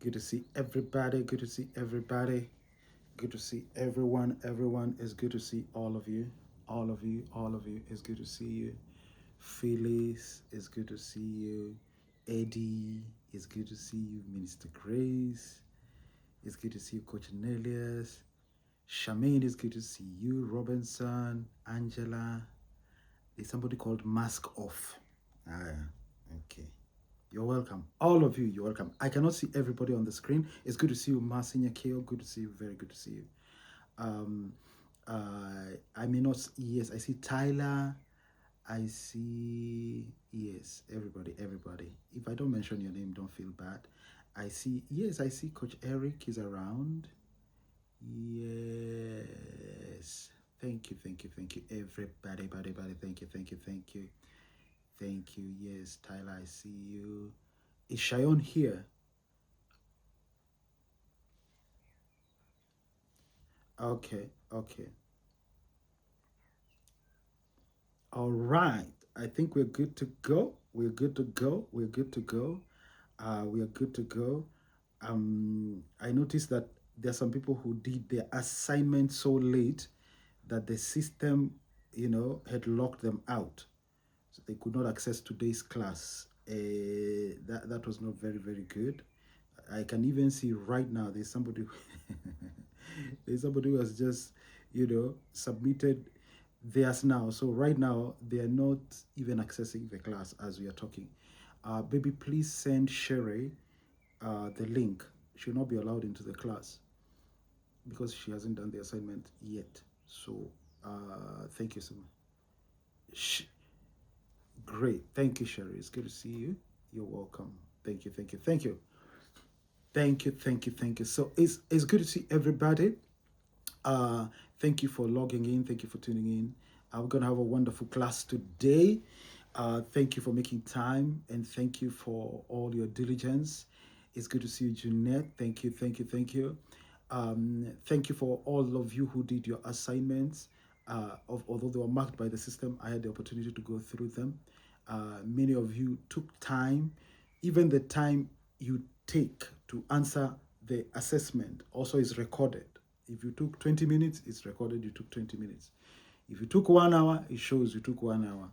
Good to see everybody. Good to see everybody. Good to see everyone. Everyone is good to see all of you. All of you. All of you. It's good to see you. Phyllis, it's good to see you. Eddie, it's good to see you. Minister Grace, it's good to see you. Coach Nelius. Charmaine, it's good to see you. Robinson, Angela. There's somebody called Mask Off. Okay. You're welcome. All of you, you're welcome. I cannot see everybody on the screen. It's good to see you, Marcinia Keo. Good to see you. Very good to see you. Um, I may not. Yes, I see Tyler. I see. Yes, everybody, everybody. If I don't mention your name, don't feel bad. I see. Yes, I see. Coach Eric is around. Yes. Thank you, thank you, thank you, everybody, buddy. Thank you, thank you, thank you, thank you. Yes, Tyler, I see you. Is Shayon here? Okay, okay. All right. I think we're good to go. We're good to go. We're good to go. We are good to go. I noticed that there are some people who did their assignment so late that the system, had locked them out. So they could not access today's class. That was not very, very good. I can even see right now there's somebody there's somebody who has just, submitted theirs now. So right now they are not even accessing the class as we are talking. Baby, please send Sherry the link. She'll not be allowed into the class because she hasn't done the assignment yet. So thank you so much. Great. Thank you, Sherry. It's good to see you. You're welcome. Thank you, thank you, thank you. Thank you, thank you, thank you. So it's good to see everybody. Uh, Thank you for logging in. Thank you for tuning in. We're gonna have a wonderful class today. Thank you for making time and thank you for all your diligence. It's good to see you, Jeanette. Thank you, thank you, thank you. Thank you for all of you who did your assignments. Although they were marked by the system, I had the opportunity to go through them. Many of you took time, even the time you take to answer the assessment also is recorded. If you took 20 minutes, it's recorded you took 20 minutes. If you took 1 hour, it shows you took 1 hour.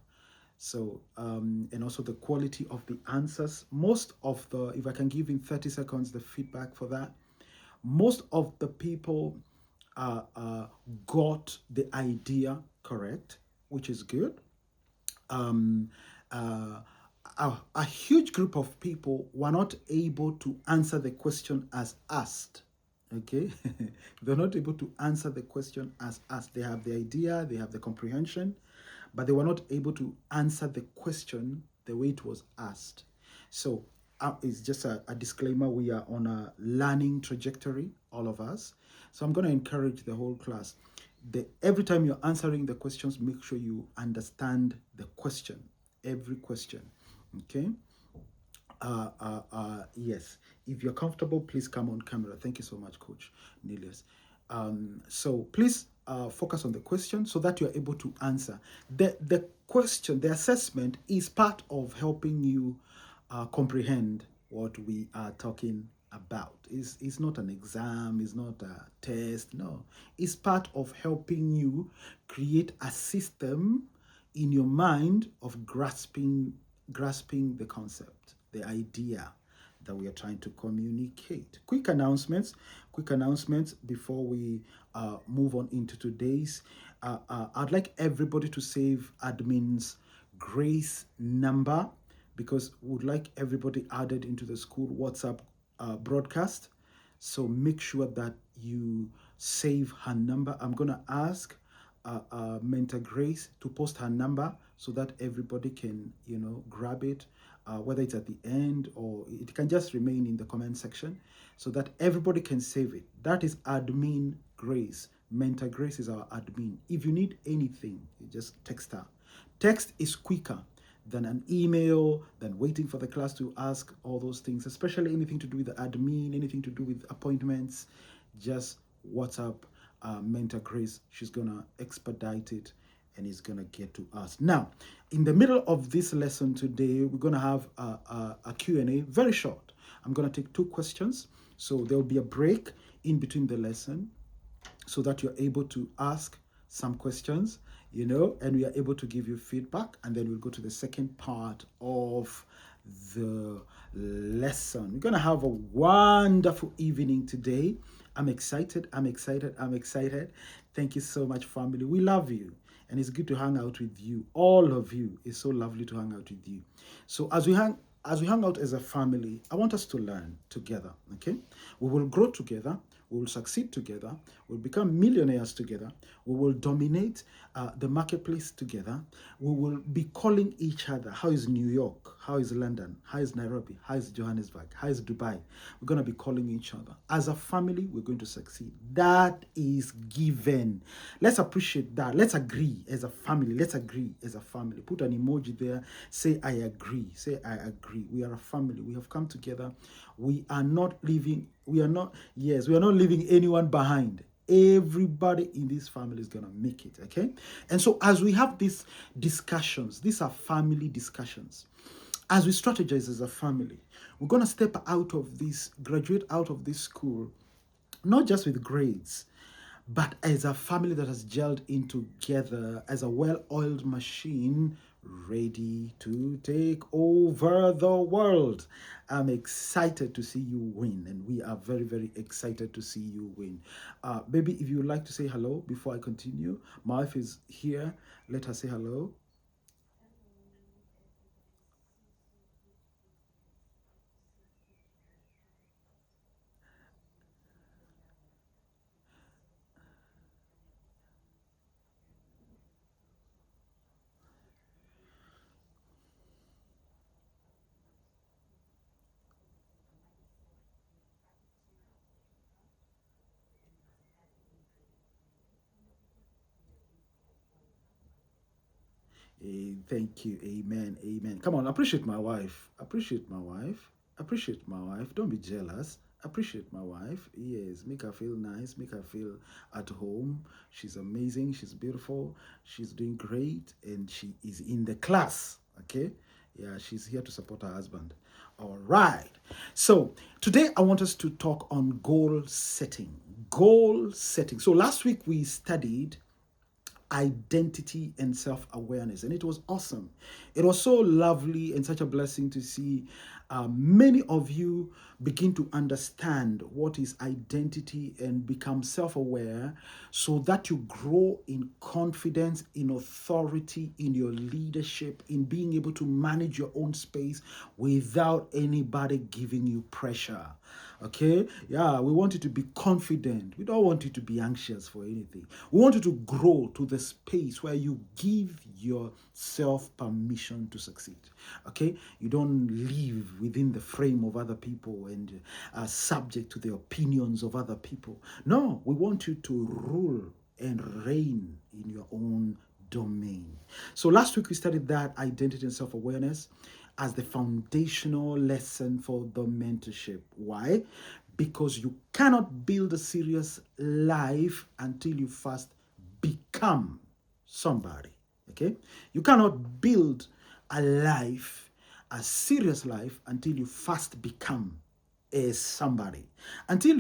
So, and also the quality of the answers. Most of the, if I can give in 30 seconds the feedback for that, most of the people got the idea correct, which is good. Um, uh, a huge group of people were not able to answer the question as asked. Okay, they're not able to answer the question as asked. They have the idea, they have the comprehension, but they were not able to answer the question the way it was asked. So it's just a disclaimer. We are on a learning trajectory, all of us. So I'm going to encourage the whole class. Every time you're answering the questions, make sure you understand the question, every question. Okay. Yes. If you're comfortable, please come on camera. Thank you so much, Coach Nelius. So please focus on the question so that you're able to answer. The question, the assessment is part of helping you comprehend what we are talking about. It's not an exam, it's not a test, no. It's part of helping you create a system in your mind of grasping the concept, the idea that we are trying to communicate. Quick announcements before we move on into today's. I'd like everybody to save admin's Grace number because we would like everybody added into the school WhatsApp broadcast. So make sure that you save her number. I'm going to ask Mentor Grace to post her number so that everybody can, grab it, whether it's at the end or it can just remain in the comment section so that everybody can save it. That is Admin Grace. Mentor Grace is our admin. If you need anything, you just text her. Text is quicker than an email, than waiting for the class to ask all those things, especially anything to do with the admin, anything to do with appointments. Just WhatsApp Mentor Grace. She's going to expedite it and it's going to get to us. Now, in the middle of this lesson today, we're going to have a Q&A, very short. I'm going to take 2 questions. So there will be a break in between the lesson so that you're able to ask some questions, and we are able to give you feedback. And then we'll go to the second part of the lesson. We're going to have a wonderful evening today. I'm excited. Thank you so much, family. We love you. And it's good to hang out with you. All of you. It's so lovely to hang out with you. So as we hang out as a family, I want us to learn together, okay? We will grow together. We will succeed together. We'll become millionaires together. We will dominate the marketplace together. We will be calling each other. How is New York? How is London? How is Nairobi? How is Johannesburg? How is Dubai? We're going to be calling each other. As a family, we're going to succeed. That is given. Let's appreciate that. Let's agree as a family. Let's agree as a family. Put an emoji there. Say, I agree. Say, I agree. We are a family. We have come together. We are not leaving anyone behind. Everybody in this family is going to make it, okay? And so as we have these discussions, these are family discussions. As we strategize as a family, we're going to graduate out of this school, not just with grades, but as a family that has gelled in together as a well-oiled machine ready to take over the world. I'm excited to see you win, and we are very, very excited to see you win. Baby, if you would like to say hello before I continue. My wife is here. Let her say hello. Thank you. Amen. Amen. Come on, appreciate my wife. Appreciate my wife. Appreciate my wife. Don't be jealous. Appreciate my wife. Yes, make her feel nice. Make her feel at home. She's amazing. She's beautiful. She's doing great. And she is in the class. Okay? Yeah, she's here to support her husband. All right. So today I want us to talk on goal setting. Goal setting. So last week we studied identity and self-awareness, and it was awesome. It was so lovely and such a blessing to see many of you begin to understand what is identity and become self-aware, so that you grow in confidence, in authority, in your leadership, in being able to manage your own space without anybody giving you pressure. Okay? Yeah, we want you to be confident. We don't want you to be anxious for anything. We want you to grow to the space where you give yourself permission to succeed. Okay? You don't live within the frame of other people and are subject to the opinions of other people. No, we want you to rule and reign in your own domain. So last week we studied that identity and self-awareness as the foundational lesson for the mentorship. Why? Because you cannot build a serious life until you first become somebody. Okay? You cannot build a serious life, until you first become somebody. Until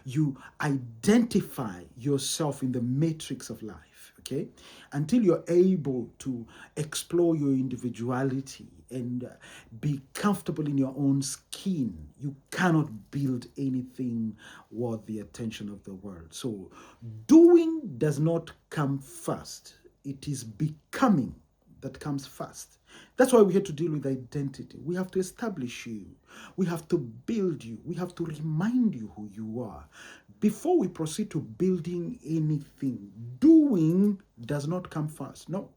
you identify yourself in the matrix of life. Okay? Until you're able to explore your individuality and be comfortable in your own skin, you cannot build anything worth the attention of the world. So doing does not come first. It is becoming that comes first. That's why we have to deal with identity. We have to establish you. We have to build you. We have to remind you who you are. Before we proceed to building anything, doing does not come first. No,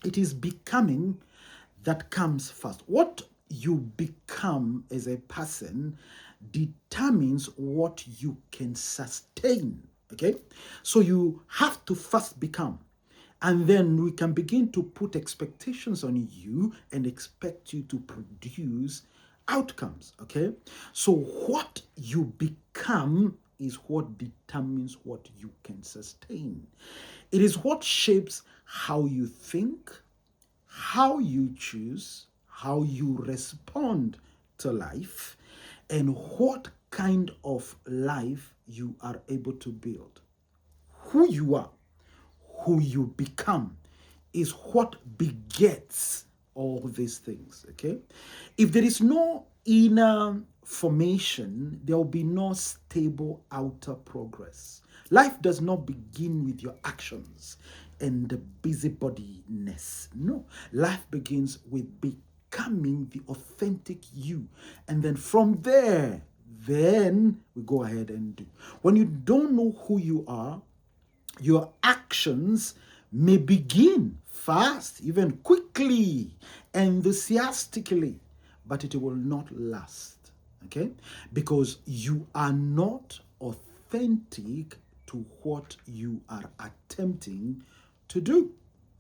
it is becoming that comes first. What you become as a person determines what you can sustain. Okay? So you have to first become. And then we can begin to put expectations on you and expect you to produce outcomes. Okay? So what you become is what determines what you can sustain. It is what shapes how you think, how you choose, how you respond to life, and what kind of life you are able to build. Who you are, who you become, is what begets all these things. Okay? If there is no inner formation, there will be no stable outer progress. Life does not begin with your actions and the busybodiness. No, life begins with becoming the authentic you. And then from there, then we go ahead and do. When you don't know who you are, your actions may begin fast, even quickly, enthusiastically, but it will not last. Okay? Because you are not authentic to what you are attempting to do.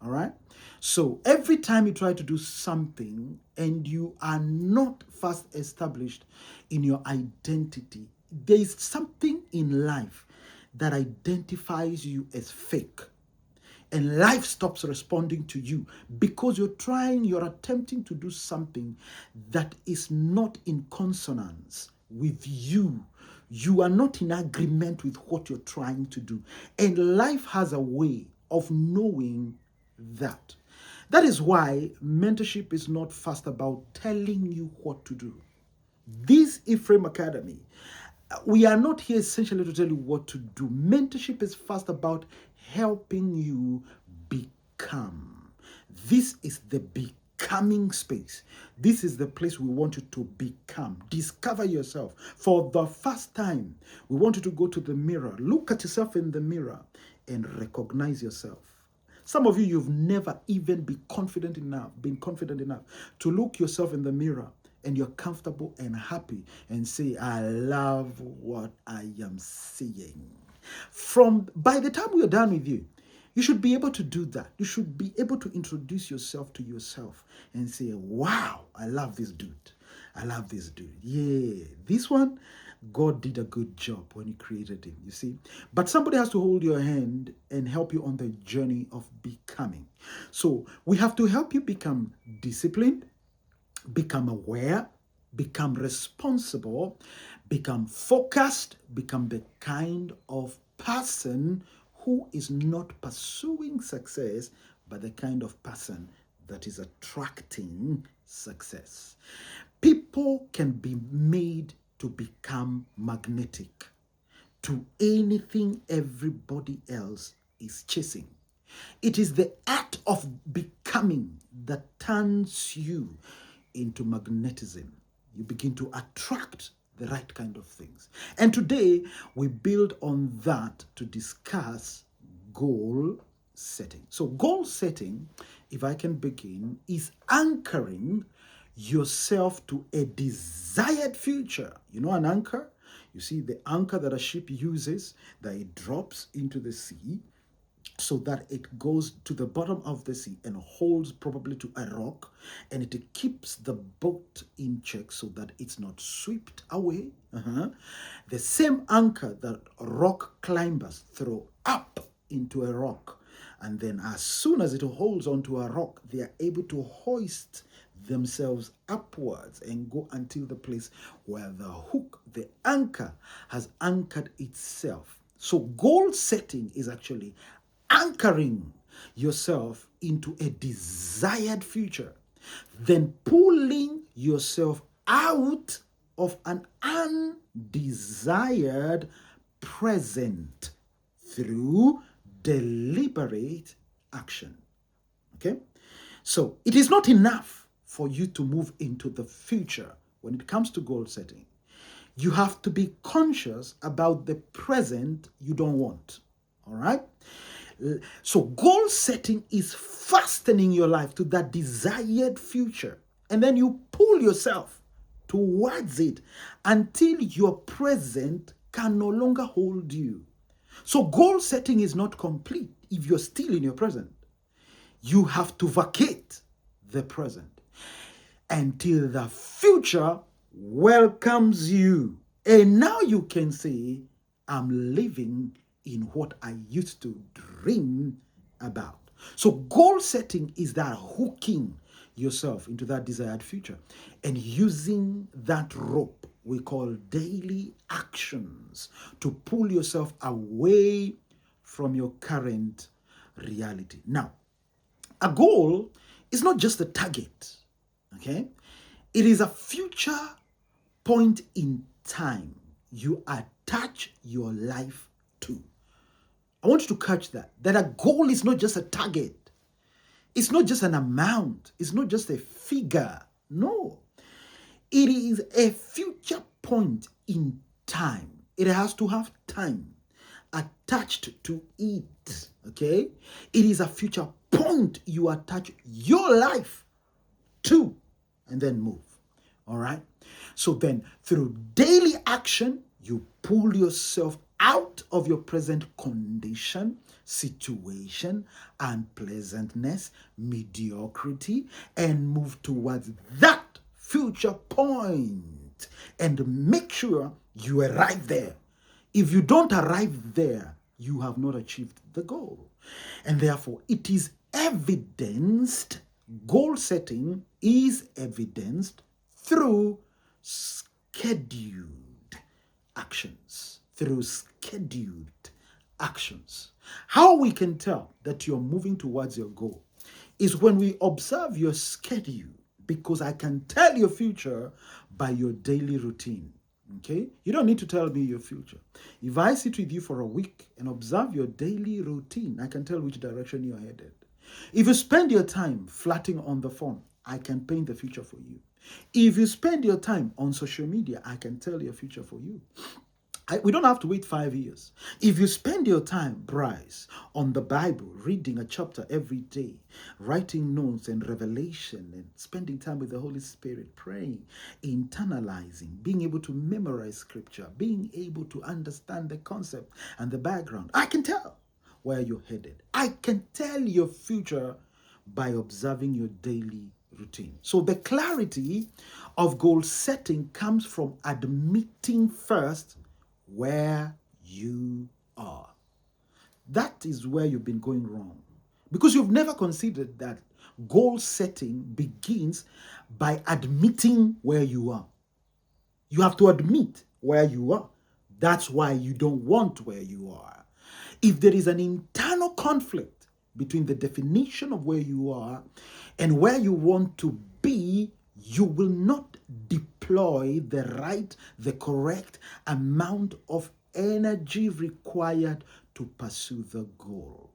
All right? So every time you try to do something and you are not fast established in your identity, there is something in life that identifies you as fake. And life stops responding to you because you're attempting to do something that is not in consonance with you. You are not in agreement with what you're trying to do. And life has a way of knowing that. That is why mentorship is not fast about telling you what to do. This Ephraim Academy, we are not here essentially to tell you what to do. Mentorship is first about helping you become. This is the becoming space. This is the place we want you to become. Discover yourself. For the first time, we want you to go to the mirror, look at yourself in the mirror, and recognize yourself. Some of you, you've never even been confident enough to look yourself in the mirror and you're comfortable and happy and say, I love what I am seeing. By the time we are done with you, you should be able to do that. You should be able to introduce yourself to yourself and say, wow, I love this dude. I love this dude. Yeah, this one, God did a good job when he created him, you see. But somebody has to hold your hand and help you on the journey of becoming. So we have to help you become disciplined, become aware, become responsible, become focused, become the kind of person who is not pursuing success, but the kind of person that is attracting success. People can be made to become magnetic to anything everybody else is chasing. It is the art of becoming that turns you into magnetism. You begin to attract the right kind of things. And today we build on that to discuss goal setting. So goal setting, if I can begin, is anchoring yourself to a desired future. You know an anchor? You see the anchor that a ship uses, that it drops into the sea so that it goes to the bottom of the sea and holds probably to a rock, and it keeps the boat in check so that it's not swept away. The same anchor that rock climbers throw up into a rock, and then as soon as it holds onto a rock, they are able to hoist themselves upwards and go until the place where the hook, the anchor, has anchored itself. So goal setting is actually anchoring yourself into a desired future, then pulling yourself out of an undesired present through deliberate action. Okay? So it is not enough for you to move into the future when it comes to goal setting. You have to be conscious about the present you don't want. All right? So goal setting is fastening your life to that desired future. And then you pull yourself towards it until your present can no longer hold you. So goal setting is not complete if you're still in your present. You have to vacate the present until the future welcomes you. And now you can say, I'm living in what I used to dream about. So goal setting is that hooking yourself into that desired future and using that rope we call daily actions to pull yourself away from your current reality. Now, a goal is not just a target, okay? It is a future point in time you attach your life to. I want you to catch that a goal is not just a target. It's not just an amount. It's not just a figure. No. It is a future point in time. It has to have time attached to it. Okay? It is a future point you attach your life to and then move. All right? So then, through daily action, you pull yourself out of your present condition, situation, unpleasantness, mediocrity, and move towards that future point and make sure you arrive there. If you don't arrive there, you have not achieved the goal. And therefore, it is evidenced, goal setting is evidenced through scheduled actions. How we can tell that you're moving towards your goal is when we observe your schedule, because I can tell your future by your daily routine. Okay? You don't need to tell me your future. If I sit with you for a week and observe your daily routine, I can tell which direction you're headed. If you spend your time flirting on the phone, I can paint the future for you. If you spend your time on social media, I can tell your future for you. We don't have to wait 5 years. If you spend your time, Bryce, on the Bible, reading a chapter every day, writing notes and revelation, and spending time with the Holy Spirit, praying, internalizing, being able to memorize scripture, being able to understand the concept and the background, I can tell where you're headed. I can tell your future by observing your daily routine. So the clarity of goal setting comes from admitting first where you are. That is where you've been going wrong, because you've never considered that goal setting begins by admitting where you are. You have to admit where you are. That's why you don't want where you are. If there is an internal conflict between the definition of where you are and where you want to be, you will not deploy the correct amount of energy required to pursue the goal.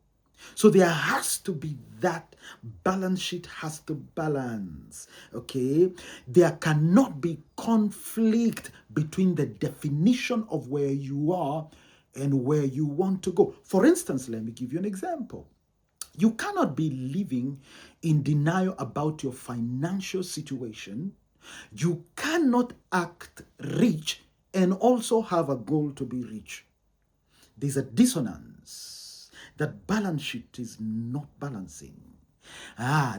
So there has to be that balance sheet has to balance, okay? There cannot be conflict between the definition of where you are and where you want to go. For instance, let me give you an example. You cannot be living in denial about your financial situation. You cannot act rich and also have a goal to be rich. There's a dissonance. That balance sheet is not balancing.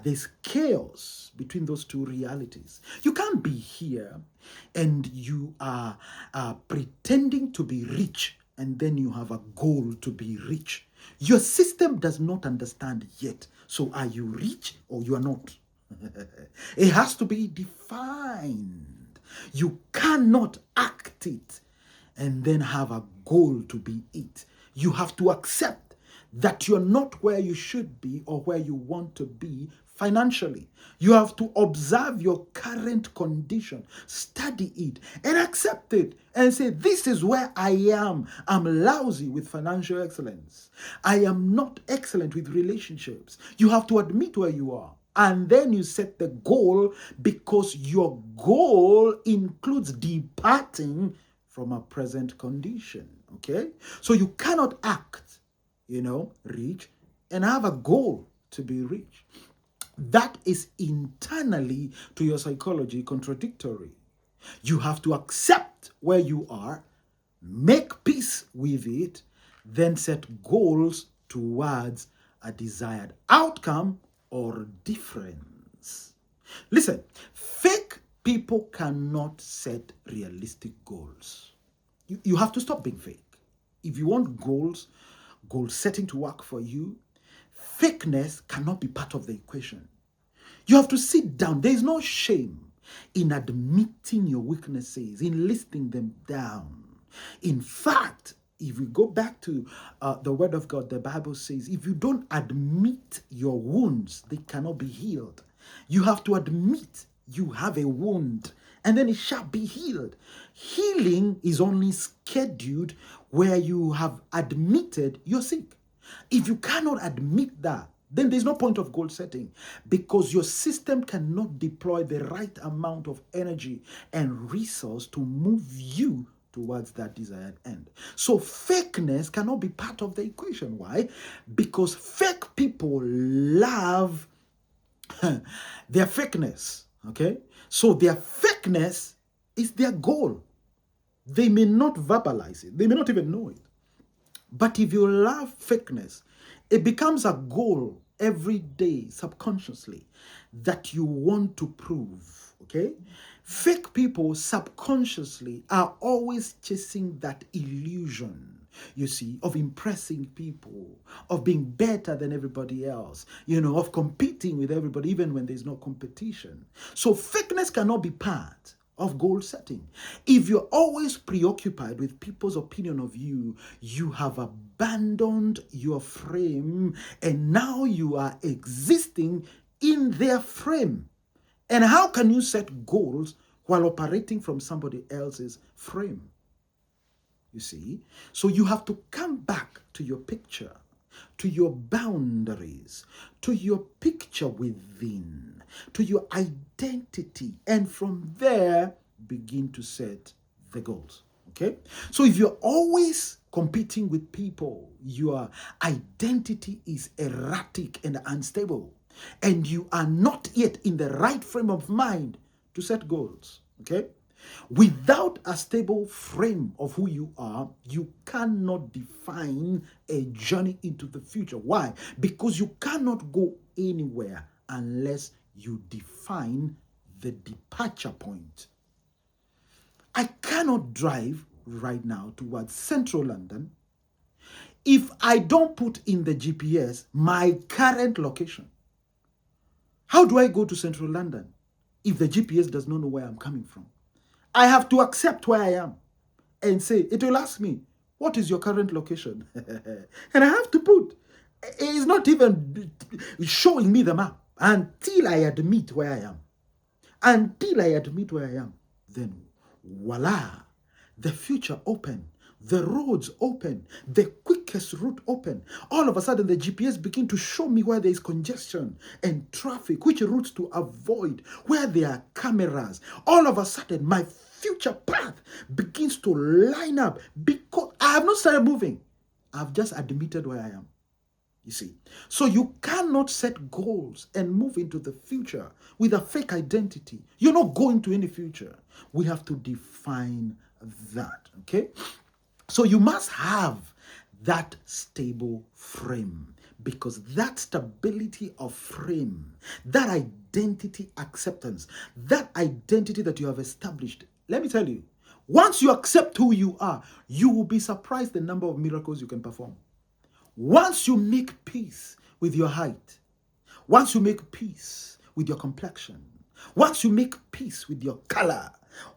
There's chaos between those two realities. You can't be here and you are pretending to be rich and then you have a goal to be rich. Your system does not understand yet. So are you rich or you are not? It has to be defined. You cannot act it and then have a goal to be it. You have to accept that you're not where you should be or where you want to be financially. You have to observe your current condition, study it, and accept it and say, this is where I am. I'm lousy with financial excellence. I am not excellent with relationships. You have to admit where you are. And then you set the goal, because your goal includes departing from a present condition. Okay? So you cannot act, rich and have a goal to be rich. That is internally to your psychology contradictory. You have to accept where you are, make peace with it, then set goals towards a desired outcome or difference. Listen, fake people cannot set realistic goals. You have to stop being fake. If you want goal setting to work for you, fakeness cannot be part of the equation. You have to sit down. There is no shame in admitting your weaknesses, in listing them down. In fact, if we go back to the Word of God, the Bible says, if you don't admit your wounds, they cannot be healed. You have to admit you have a wound, and then it shall be healed. Healing is only scheduled where you have admitted you're sick. If you cannot admit that, then there's no point of goal setting, because your system cannot deploy the right amount of energy and resource to move you towards that desired end. So fakeness cannot be part of the equation. Why? Because fake people love their fakeness. Okay? So their fakeness is their goal. They may not verbalize it. They may not even know it. But if you love fakeness, it becomes a goal every day, subconsciously, that you want to prove, okay? Fake people subconsciously are always chasing that illusion, you see, of impressing people, of being better than everybody else, of competing with everybody, even when there's no competition. So fakeness cannot be part of goal setting. If you're always preoccupied with people's opinion of you, you have abandoned your frame, and now you are existing in their frame. And how can you set goals while operating from somebody else's frame? You see? So you have to come back to your picture, to your boundaries, to your picture within, to your identity, and from there begin to set the goals. Okay? So if you're always competing with people, your identity is erratic and unstable, and you are not yet in the right frame of mind to set goals. Okay? Without a stable frame of who you are, you cannot define a journey into the future. Why? Because you cannot go anywhere unless you define the departure point. I cannot drive right now towards central London if I don't put in the GPS my current location. How do I go to central London if the GPS does not know where I'm coming from? I have to accept where I am and say, it will ask me, what is your current location? And I have to put, it's not even showing me the map until I admit where I am. Until I admit where I am, then voila, the future open, the roads open, the quickest route open. All of a sudden, the GPS begin to show me where there is congestion and traffic, which routes to avoid, where there are cameras. All of a sudden, my future path begins to line up because I have not started moving. I've just admitted where I am. You see, so you cannot set goals and move into the future with a fake identity. You're not going to any future. We have to define that, okay? So you must have that stable frame, because that stability of frame, that identity acceptance, that identity that you have established, let me tell you, once you accept who you are, you will be surprised the number of miracles you can perform. Once you make peace with your height, once you make peace with your complexion, once you make peace with your color,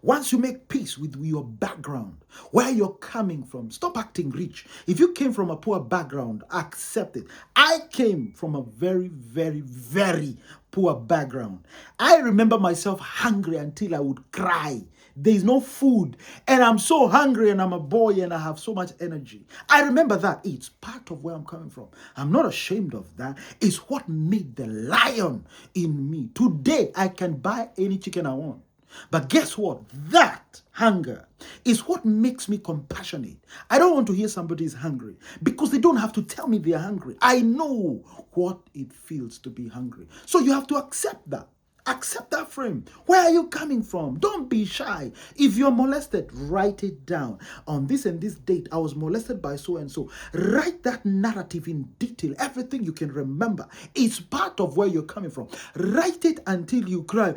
once you make peace with your background, where you're coming from, stop acting rich. If you came from a poor background, accept it. I came from a very, very, very poor background. I remember myself hungry until I would cry. There is no food, and I'm so hungry, and I'm a boy, and I have so much energy. I remember that. It's part of where I'm coming from. I'm not ashamed of that. It's what made the lion in me. Today, I can buy any chicken I want. But guess what? That hunger is what makes me compassionate. I don't want to hear somebody is hungry because they don't have to tell me they are hungry. I know what it feels to be hungry. So you have to accept that. Accept that frame. Where are you coming from? Don't be shy. If you're molested, write it down. On this and this date, I was molested by so and so. Write that narrative in detail. Everything you can remember is part of where you're coming from. Write it until you cry.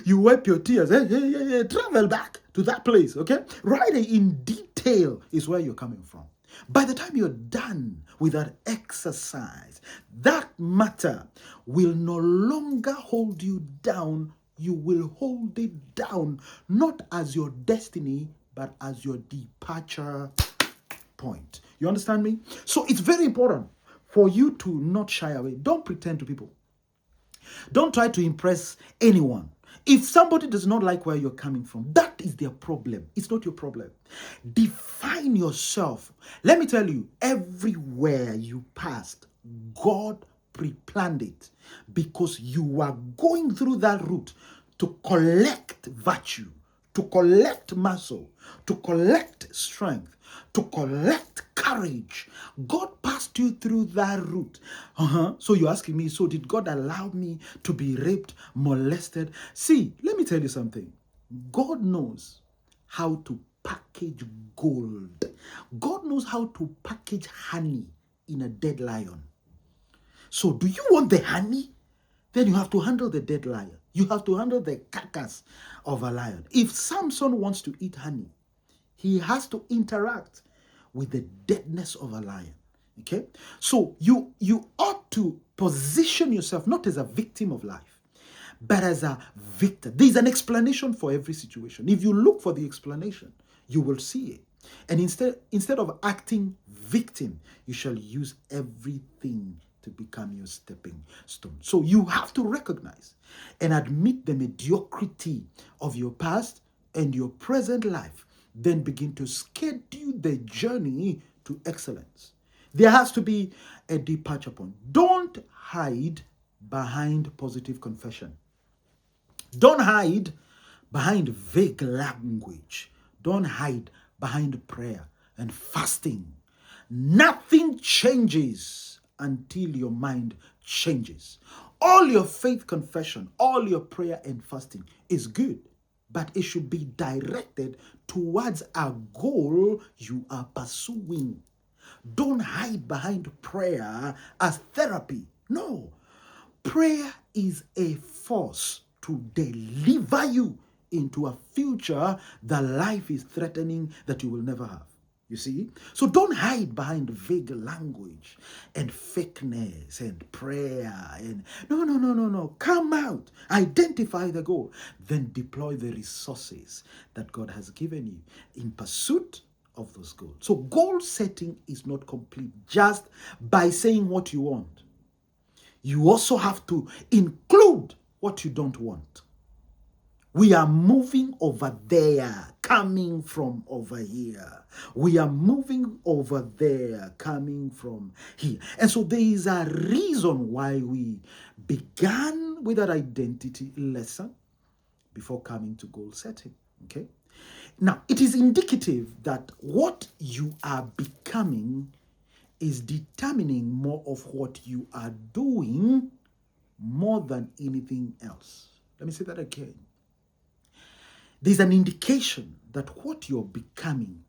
You wipe your tears. Travel back to that place, okay? Write it in detail is where you're coming from. By the time you're done with that exercise, that matter will no longer hold you down you will hold it down, not as your destiny, but as your departure point. You understand me? So it's very important for you to not shy away. Don't pretend to people. Don't try to impress anyone. If somebody does not like where you're coming from, that is their problem. It's not your problem. Define yourself. Let me tell you, everywhere you passed, God pre-planned it because you are going through that route to collect virtue, to collect muscle, to collect strength, to collect courage. God passed you through that route. So you're asking me, so did God allow me to be raped, molested? See, let me tell you something. God knows how to package gold. God knows how to package honey in a dead lion. So do you want the honey? Then you have to handle the dead lion. You have to handle the carcass of a lion. If Samson wants to eat honey, he has to interact with the deadness of a lion. Okay? So you ought to position yourself not as a victim of life, but as a victor. There's an explanation for every situation. If you look for the explanation, you will see it. And instead of acting victim, you shall use everything to become your stepping stone. So you have to recognize and admit the mediocrity of your past and your present life. Then begin to schedule the journey to excellence. There has to be a departure point. Don't hide behind positive confession. Don't hide behind vague language. Don't hide behind prayer and fasting. Nothing changes until your mind changes. All your faith confession, all your prayer and fasting is good, but it should be directed towards a goal you are pursuing. Don't hide behind prayer as therapy. No. Prayer is a force to deliver you into a future that life is threatening that you will never have. You see? So don't hide behind vague language and fakeness and prayer and no. Come out. Identify the goal. Then deploy the resources that God has given you in pursuit of those goals. So goal setting is not complete just by saying what you want. You also have to include what you don't want. We are moving over there, coming from over here. We are moving over there, coming from here. And so there is a reason why we began with that identity lesson before coming to goal setting. Okay? Now, it is indicative that what you are becoming is determining more of what you are doing more than anything else. Let me say that again. There's an indication that what you're becoming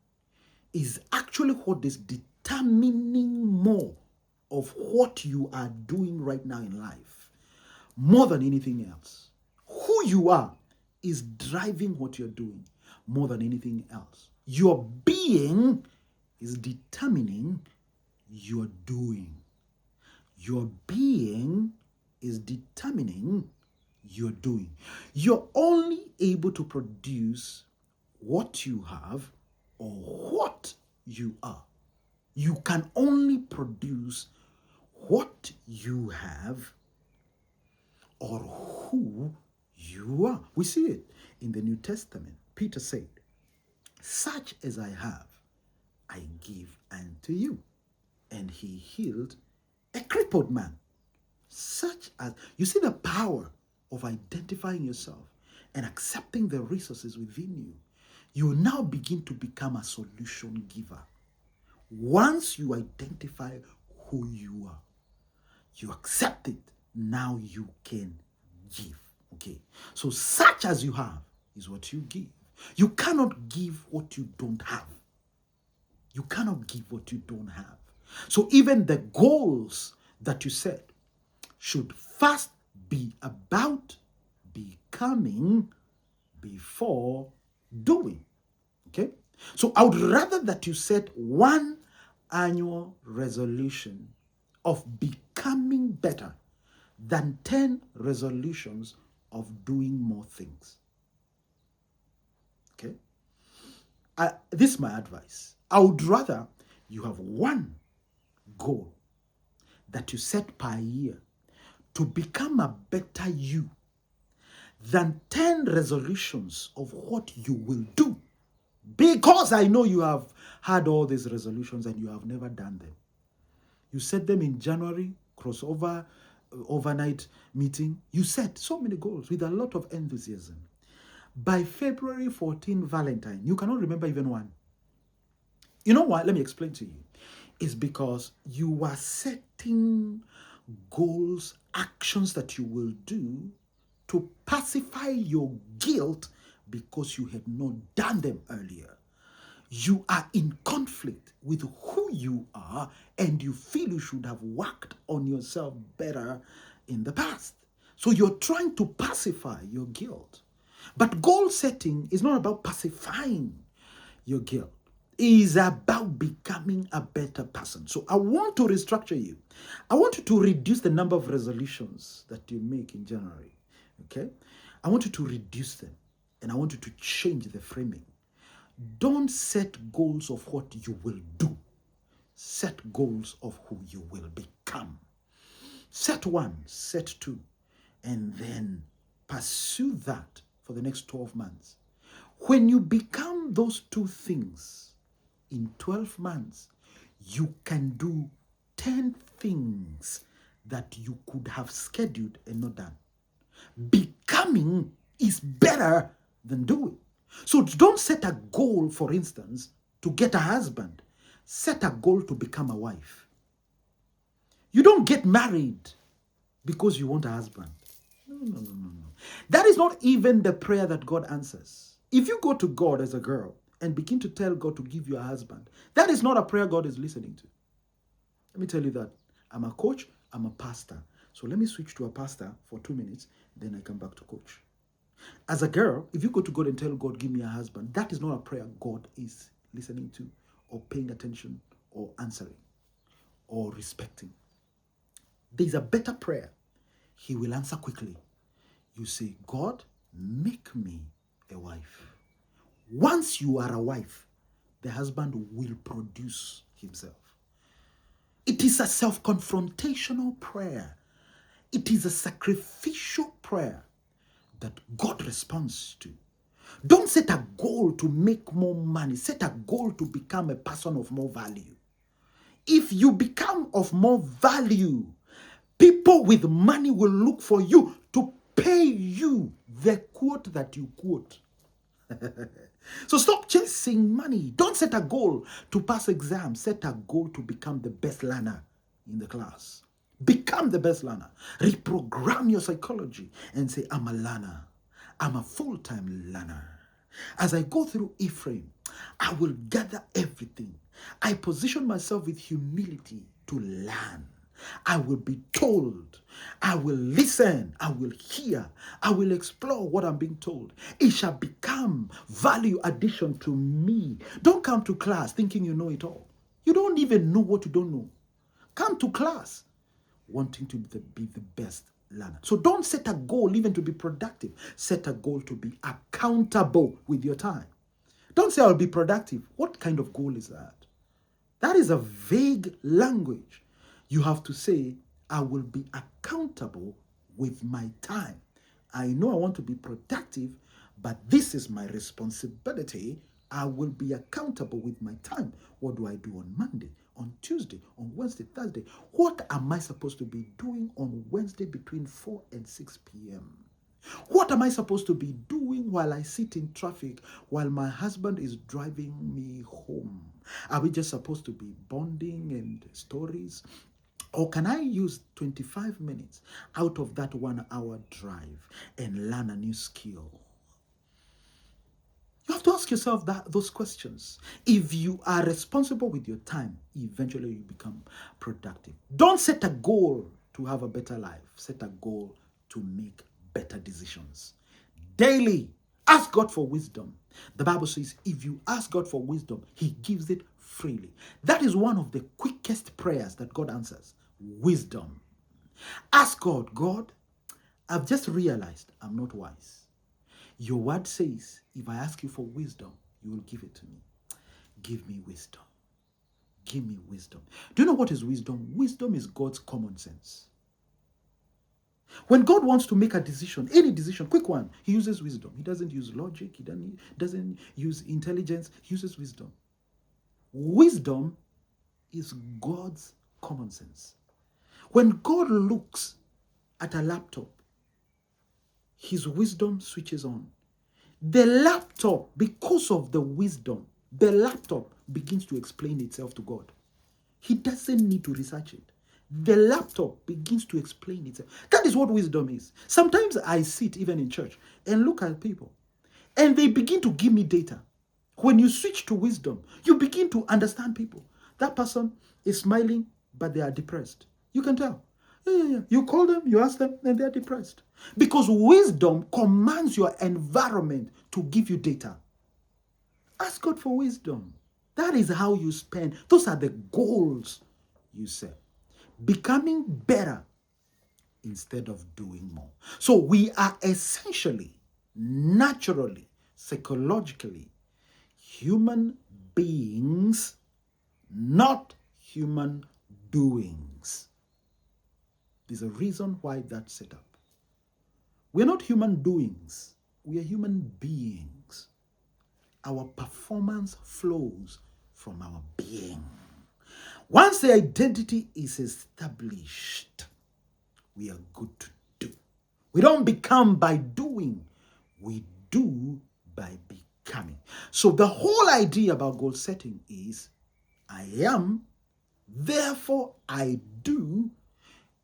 is actually what is determining more of what you are doing right now in life, more than anything else. Who you are is driving what you're doing more than anything else. Your being is determining your doing. Your being is determining your doing. You're only able to produce what you have or what you are. You can only produce what you have or who you are. We see it in the New Testament. Peter said, "Such as I have, I give unto you." And he healed a crippled man. Such as, you see the power of identifying yourself and accepting the resources within you. You now begin to become a solution giver. Once you identify who you are, you accept it, now you can give. Okay, so such as you have is what you give. You cannot give what you don't have. You cannot give what you don't have. So even the goals that you set should first be about becoming before doing. Okay? So I would rather that you set one annual resolution of becoming better than 10 resolutions of doing more things. Okay? This is my advice. I would rather you have one goal that you set per year to become a better you than 10 resolutions of what you will do. Because I know you have had all these resolutions and you have never done them. You set them in January, crossover, overnight meeting. You set so many goals with a lot of enthusiasm. By February 14, Valentine, you cannot remember even one. You know why? Let me explain to you. It's because you are setting goals, actions that you will do to pacify your guilt because you had not done them earlier. You are in conflict with who you are and you feel you should have worked on yourself better in the past. So you're trying to pacify your guilt. But goal setting is not about pacifying your guilt. It is about becoming a better person. So I want to restructure you. I want you to reduce the number of resolutions that you make in January. Okay? I want you to reduce them. And I want you to change the framing. Don't set goals of what you will do. Set goals of who you will become. Set one, set two, and then pursue that for the next 12 months. When you become those two things in 12 months, you can do 10 things that you could have scheduled and not done. Becoming is better than doing. So don't set a goal, for instance, to get a husband. Set a goal to become a wife. You don't get married because you want a husband. No. That is not even the prayer that God answers. If you go to God as a girl and begin to tell God to give you a husband, that is not a prayer God is listening to. Let me tell you that. I'm a coach, I'm a pastor. So let me switch to a pastor for 2 minutes, then I come back to coach. As a girl, if you go to God and tell God, give me a husband, that is not a prayer God is listening to or paying attention or answering or respecting. There is a better prayer. He will answer quickly. You say, God, make me a wife. Once you are a wife, the husband will produce himself. It is a self-confrontational prayer. It is a sacrificial prayer that God responds to. Don't set a goal to make more money. Set a goal to become a person of more value. If you become of more value, people with money will look for you to pay you the quote that you quote. So stop chasing money. Don't set a goal to pass exams. Set a goal to become the best learner in the class. Become the best learner. Reprogram your psychology and say, I'm a learner. I'm a full-time learner. As I go through Ephraim, I will gather everything. I position myself with humility to learn. I will be told. I will listen. I will hear. I will explore what I'm being told. It shall become value addition to me. Don't come to class thinking you know it all. You don't even know what you don't know. Come to class wanting to be the best learner. So don't set a goal even to be productive. Set a goal to be accountable with your time. Don't say I'll be productive. What kind of goal is that? That is a vague language. You have to say, I will be accountable with my time. I know I want to be productive, but this is my responsibility. I will be accountable with my time. What do I do on Monday, on Tuesday, on Wednesday, Thursday? What am I supposed to be doing on Wednesday between 4 and 6 p.m.? What am I supposed to be doing while I sit in traffic while my husband is driving me home? Are we just supposed to be bonding and stories? Or can I use 25 minutes out of that 1 hour drive and learn a new skill? You have to ask yourself those questions. If you are responsible with your time, eventually you become productive. Don't set a goal to have a better life. Set a goal to make better decisions. Daily, ask God for wisdom. The Bible says, if you ask God for wisdom, He gives it freely. That is one of the quickest prayers that God answers. Wisdom. Ask God, God, I've just realized I'm not wise. Your word says, if I ask you for wisdom, you will give it to me. Give me wisdom. Give me wisdom. Do you know what is wisdom? Wisdom is God's common sense. When God wants to make a decision, any decision, quick one, he uses wisdom. He doesn't use logic. He doesn't use intelligence. He uses wisdom. Wisdom is God's common sense. When God looks at a laptop, his wisdom switches on. The laptop, because of the wisdom, the laptop begins to explain itself to God. He doesn't need to research it. The laptop begins to explain itself. That is what wisdom is. Sometimes I sit even in church and look at people and they begin to give me data. When you switch to wisdom, you begin to understand people. That person is smiling, but they are depressed. You can tell. Yeah. You call them, you ask them, and they're depressed. Because wisdom commands your environment to give you data. Ask God for wisdom. That is how you spend. Those are the goals you set. Becoming better instead of doing more. So we are essentially, naturally, psychologically, human beings, not human doings. There's a reason why that's set up. We're not human doings. We are human beings. Our performance flows from our being. Once the identity is established, we are good to do. We don't become by doing. We do by becoming. So the whole idea about goal setting is, I am, therefore I do,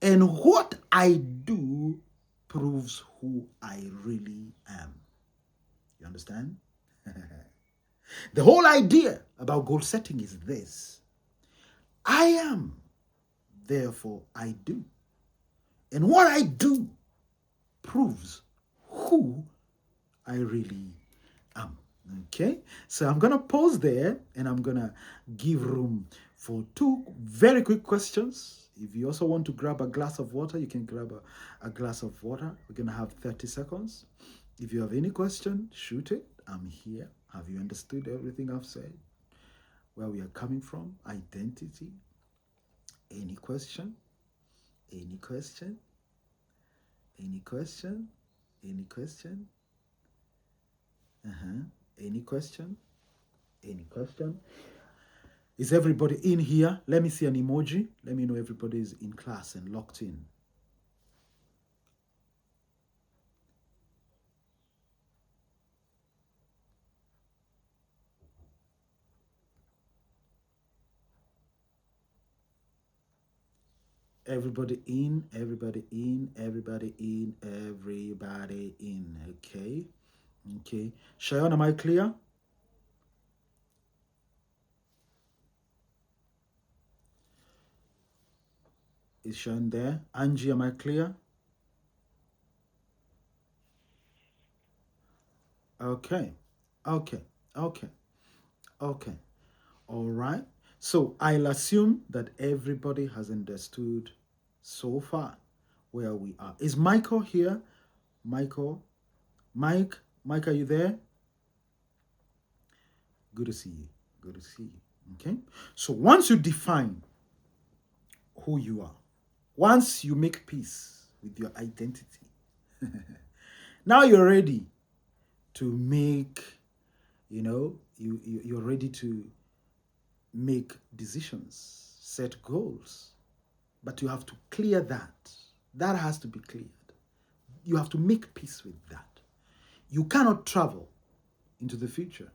and what I do proves who I really am. You understand? The whole idea about goal setting is this. I am, therefore I do. And what I do proves who I really am. Okay? So I'm going to pause there and I'm going to give room for 2 very quick questions. If you also want to grab a glass of water, you can grab a glass of water. We're going to have 30 seconds. If you have any question, shoot it. I'm here. Have you understood everything I've said? Where we are coming from? Identity? Any question? Any question? Any question? Any question? Any question? Any question? Is everybody in here? Let me see an emoji. Let me know everybody is in class and locked in. Everybody in, everybody in, everybody in, everybody in. Okay. Okay. Shayon, am I clear? Is Shayon there? Angie, am I clear? Okay. Okay. Okay. Okay. All right. So I'll assume that everybody has understood so far where we are. Is Michael here? Michael? Mike, are you there? Good to see you. Good to see you. Okay. So once you define who you are, once you make peace with your identity, now you're ready to make, you're ready to make decisions, set goals. But you have to clear that. That has to be cleared. You have to make peace with that. You cannot travel into the future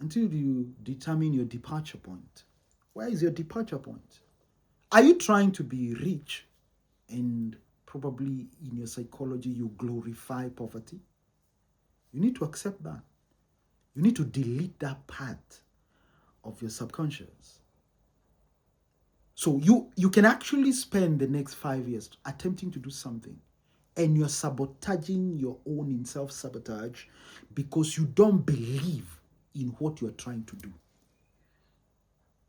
until you determine your departure point. Where is your departure point? Are you trying to be rich and probably in your psychology you glorify poverty? You need to accept that. You need to delete that part of your subconscious. So you can actually spend the next 5 years attempting to do something and you're sabotaging your own in self-sabotage because you don't believe in what you're trying to do.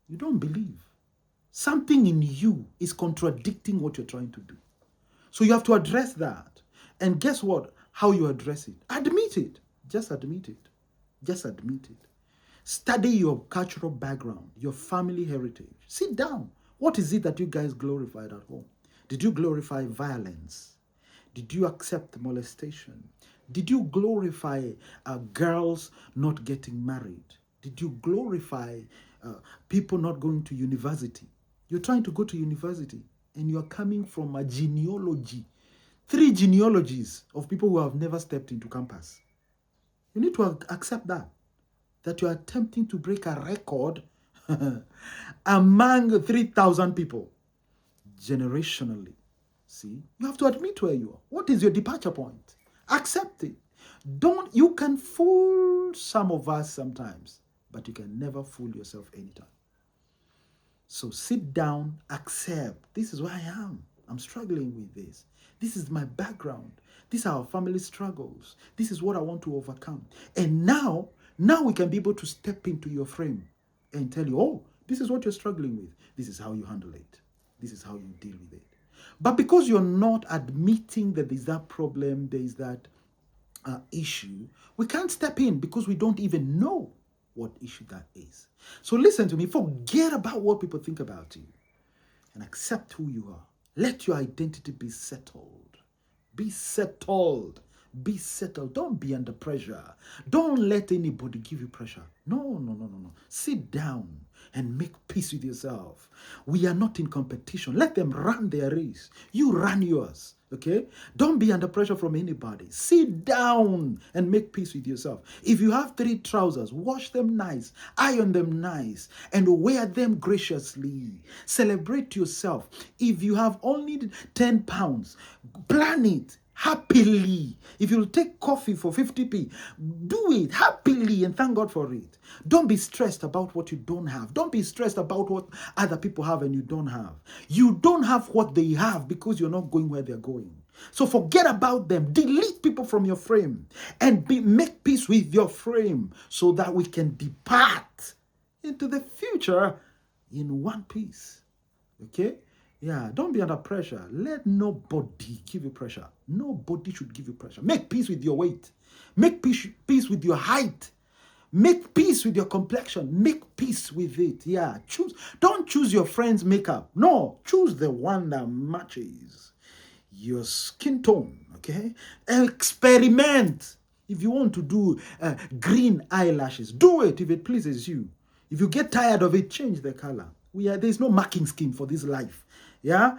You don't believe. Something in you is contradicting what you're trying to do. So you have to address that. And guess what? How you address it. Admit it. Just admit it. Just admit it. Study your cultural background, your family heritage. Sit down. What is it that you guys glorified at home? Did you glorify violence? Did you accept molestation? Did you glorify girls not getting married? Did you glorify people not going to university? You're trying to go to university and you're coming from a genealogy, 3 genealogies of people who have never stepped into campus. You need to accept that you are attempting to break a record among 3,000 people generationally. See, you have to admit where you are. What is your departure point? Accept it. You can fool some of us sometimes, but you can never fool yourself anytime. So sit down, accept. This is where I am. I'm struggling with this. This is my background. These are our family struggles. This is what I want to overcome. And now we can be able to step into your frame and tell you, oh, this is what you're struggling with. This is how you handle it. This is how you deal with it. But because you're not admitting that there's that problem, there's that issue, we can't step in because we don't even know what issue that is. So listen to me. Forget about what people think about you and accept who you are. Let your identity be settled. Be settled. Be settled. Don't be under pressure. Don't let anybody give you pressure. No. Sit down and make peace with yourself. We are not in competition. Let them run their race. You run yours. Okay? Don't be under pressure from anybody. Sit down and make peace with yourself. If you have 3 trousers, wash them nice, iron them nice, and wear them graciously. Celebrate yourself. If you have only 10 pounds, plan it happily. If you'll take coffee for 50p, do it happily and thank God for it. Don't be stressed about what you don't have. Don't be stressed about what other people have and you don't have. You don't have what they have because you're not going where they're going. So forget about them. Delete people from your frame and make peace with your frame so that we can depart into the future in one piece. Okay? Yeah, don't be under pressure. Let nobody give you pressure. Nobody should give you pressure. Make peace with your weight. Make peace with your height. Make peace with your complexion. Make peace with it. Yeah, don't choose your friend's makeup. No, choose the one that matches your skin tone, okay? Experiment. If you want to do green eyelashes, do it if it pleases you. If you get tired of it, change the color. There's no marking scheme for this life. Yeah.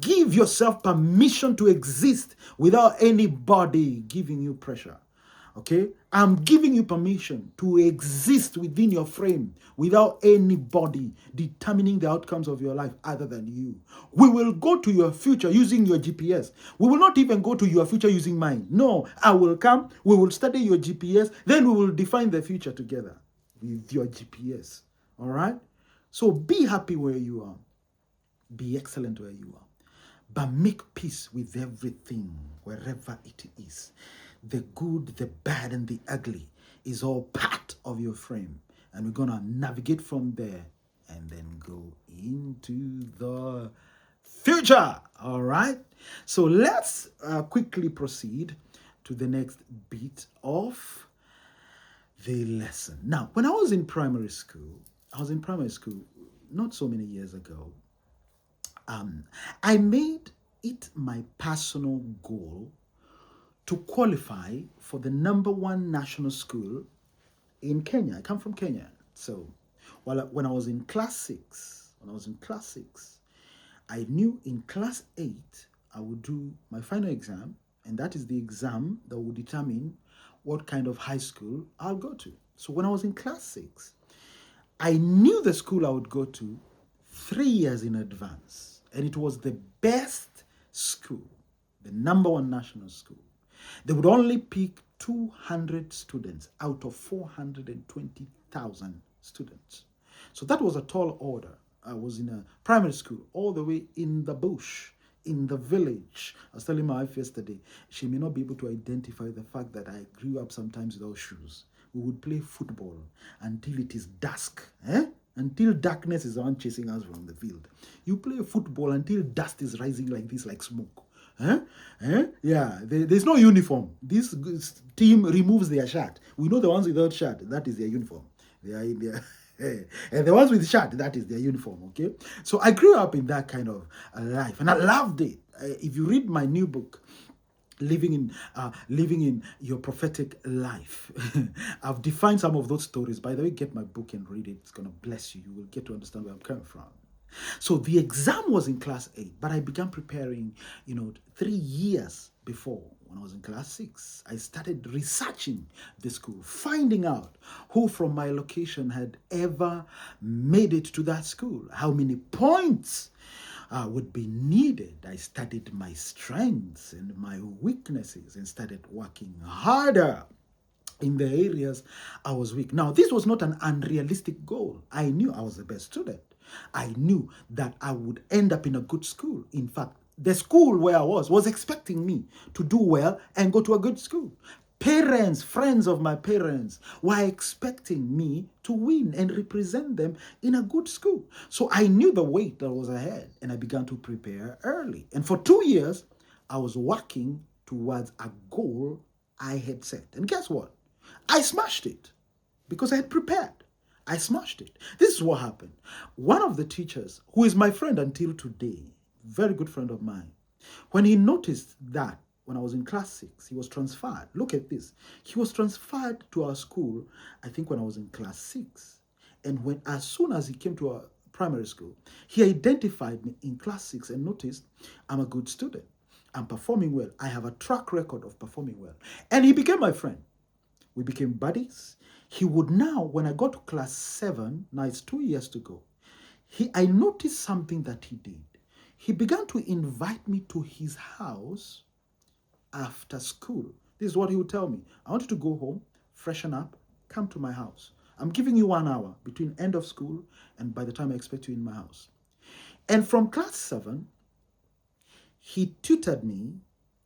Give yourself permission to exist without anybody giving you pressure. Okay? I'm giving you permission to exist within your frame without anybody determining the outcomes of your life other than you. We will go to your future using your GPS. We will not even go to your future using mine. No, I will come, we will study your GPS, then we will define the future together with your GPS. All right? So be happy where you are. Be excellent where you are. But make peace with everything, wherever it is. The good, the bad, and the ugly is all part of your frame. And we're going to navigate from there and then go into the future. All right? So let's quickly proceed to the next bit of the lesson. Now, when I was in primary school not so many years ago. I made it my personal goal to qualify for the #1 national school in Kenya. I come from Kenya. So when I was in class 6, I knew in class 8, I would do my final exam, and that is the exam that will determine what kind of high school I'll go to. So when I was in class 6, I knew the school I would go to 3 years in advance. And it was the best school, the #1 national school. They would only pick 200 students out of 420,000 students. So that was a tall order. I was in a primary school all the way in the bush, in the village. I was telling my wife yesterday, she may not be able to identify the fact that I grew up sometimes without shoes. We would play football until it is dusk. Until darkness is on chasing us from the field. You play football until dust is rising like this, like smoke. Huh? Yeah, there's no uniform. This team removes their shirt. We know the ones without shirt, that is their uniform. They are in their and the ones with shirt, that is their uniform. Okay, so I grew up in that kind of life, and I loved it. If you read my new book, living in your prophetic life, I've defined some of those stories. By the way, get my book and read it. It's gonna bless you. You will get to understand where I'm coming from. So the exam was in class 8, but I began preparing, 3 years before. When I was in class 6, I started researching the school, finding out who from my location had ever made it to that school, how many points would be needed. I studied my strengths and my weaknesses and started working harder in the areas I was weak. Now, this was not an unrealistic goal. I knew I was the best student. I knew that I would end up in a good school. In fact, the school where I was expecting me to do well and go to a good school. Parents, friends of my parents were expecting me to win and represent them in a good school. So I knew the weight that was ahead, and I began to prepare early. And for 2 years, I was working towards a goal I had set. And guess what? I smashed it because I had prepared. I smashed it. This is what happened. One of the teachers, who is my friend until today, very good friend of mine, when he noticed that when I was in class 6, he was transferred. Look at this. He was transferred to our school, I think when I was in class 6. And as soon as he came to our primary school, he identified me in class 6 and noticed I'm a good student. I'm performing well. I have a track record of performing well. And he became my friend. We became buddies. He would now, when I got to class 7, now it's 2 years to go, I noticed something that he did. He began to invite me to his house after school. This is what he would tell me. I want you to go home, freshen up, come to my house. I'm giving you 1 hour between end of school and by the time I expect you in my house. And from class 7, he tutored me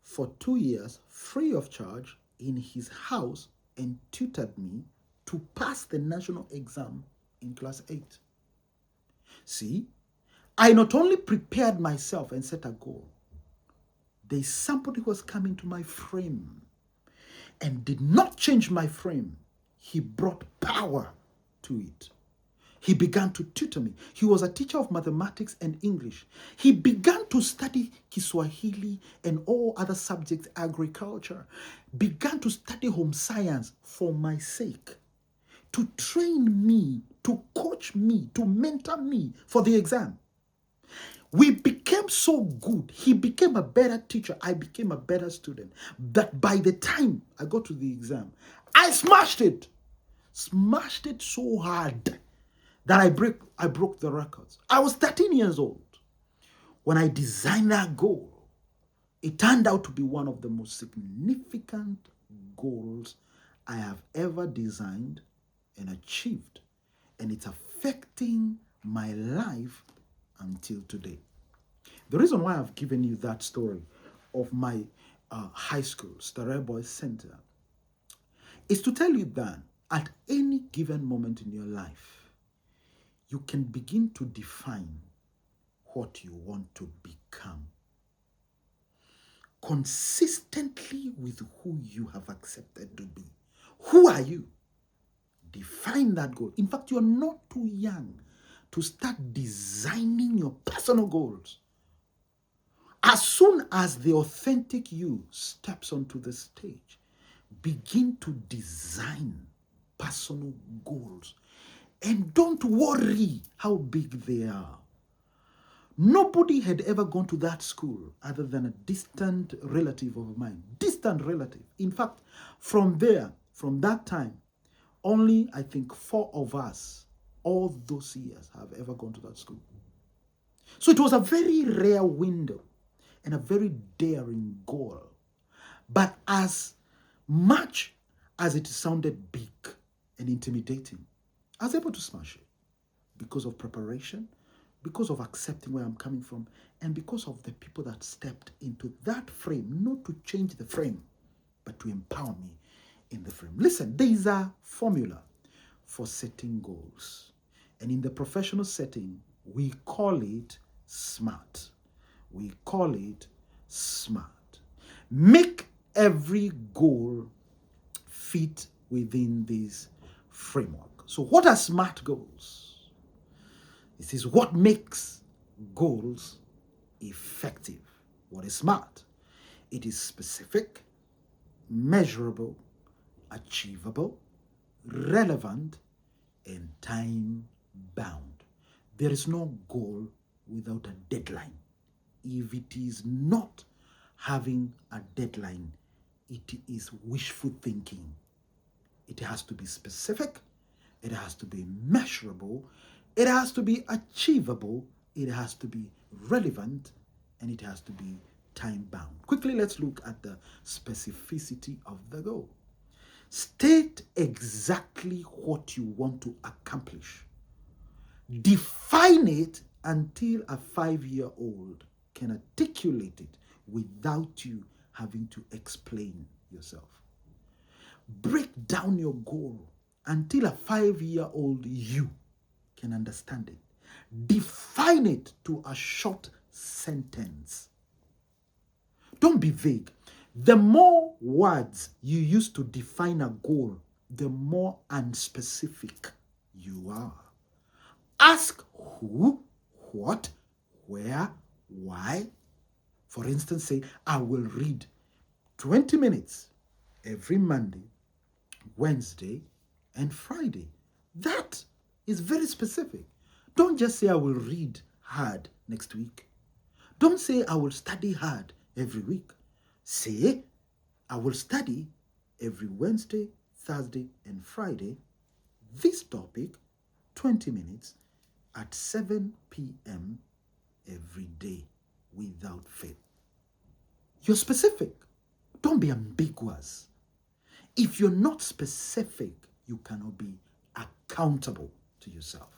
for 2 years free of charge in his house and tutored me to pass the national exam in class 8. See, I not only prepared myself and set a goal, there's somebody who was coming to my frame and did not change my frame. He brought power to it. He began to tutor me. He was a teacher of mathematics and English. He began to study Kiswahili and all other subjects, agriculture, began to study home science for my sake, to train me, to coach me, to mentor me for the exam. We became so good. He became a better teacher. I became a better student. That by the time I got to the exam, I smashed it. Smashed it so hard that I broke the records. I was 13 years old when I designed that goal. It turned out to be one of the most significant goals I have ever designed and achieved. And it's affecting my life until today. The reason why I've given you that story of my high school, Starehe Boys Center, is to tell you that at any given moment in your life, you can begin to define what you want to become consistently with who you have accepted to be. Who are you? Define that goal. In fact, you're not too young to start designing your personal goals. As soon as the authentic you steps onto the stage, begin to design personal goals. And don't worry how big they are. Nobody had ever gone to that school other than a distant relative of mine. Distant relative. In fact, from that time, only I think 4 of us, all those years, have ever gone to that school. So it was a very rare window and a very daring goal. But as much as it sounded big and intimidating, I was able to smash it because of preparation, because of accepting where I'm coming from, and because of the people that stepped into that frame, not to change the frame, but to empower me in the frame. Listen, there is a formula for setting goals. And in the professional setting, we call it SMART. We call it SMART. Make every goal fit within this framework. So what are SMART goals? This is what makes goals effective. What is SMART? It is specific, measurable, achievable, relevant, and time-bound. There is no goal without a deadline. If it is not having a deadline, it is wishful thinking. It has to be specific, it has to be measurable, it has to be achievable, it has to be relevant, and it has to be time-bound. Quickly, let's look at the specificity of the goal. State exactly what you want to accomplish. Define it until a 5-year-old can articulate it without you having to explain yourself. Break down your goal until a 5-year-old you can understand it. Define it to a short sentence. Don't be vague. The more words you use to define a goal, the more unspecific you are. Ask who, what, where, why. For instance, say, I will read 20 minutes every Monday, Wednesday, and Friday. That is very specific. Don't just say, I will read hard next week. Don't say, I will study hard every week. Say, I will study every Wednesday, Thursday, and Friday this topic, 20 minutes, at 7 p.m. every day without fail. You're specific. Don't be ambiguous. If you're not specific, you cannot be accountable to yourself.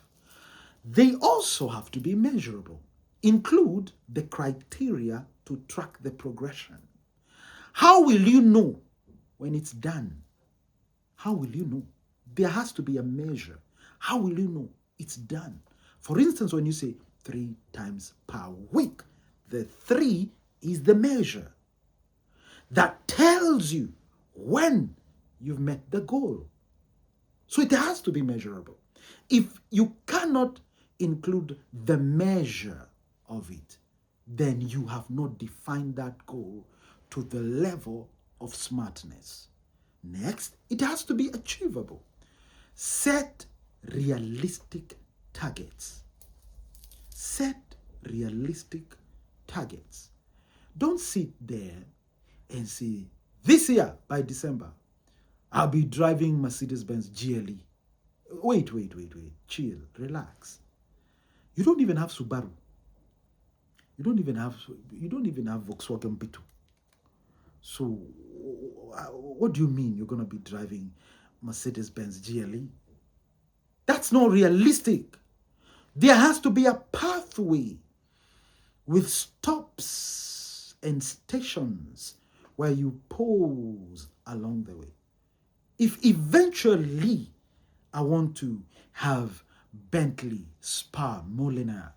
They also have to be measurable. Include the criteria to track the progression. How will you know when it's done? How will you know? There has to be a measure. How will you know it's done? For instance, when you say 3 times per week, the 3 is the measure that tells you when you've met the goal. So it has to be measurable. If you cannot include the measure of it, then you have not defined that goal to the level of smartness. Next, it has to be achievable. Set realistic targets. Set realistic targets. Don't sit there and say, this year, by December, I'll be driving Mercedes-Benz GLE. Wait. Chill, relax. You don't even have Subaru. You don't even have Volkswagen Beetle. So what do you mean you're going to be driving Mercedes-Benz GLE? That's not realistic. There has to be a pathway with stops and stations where you pause along the way. If eventually I want to have Bentley, Spa, Molina,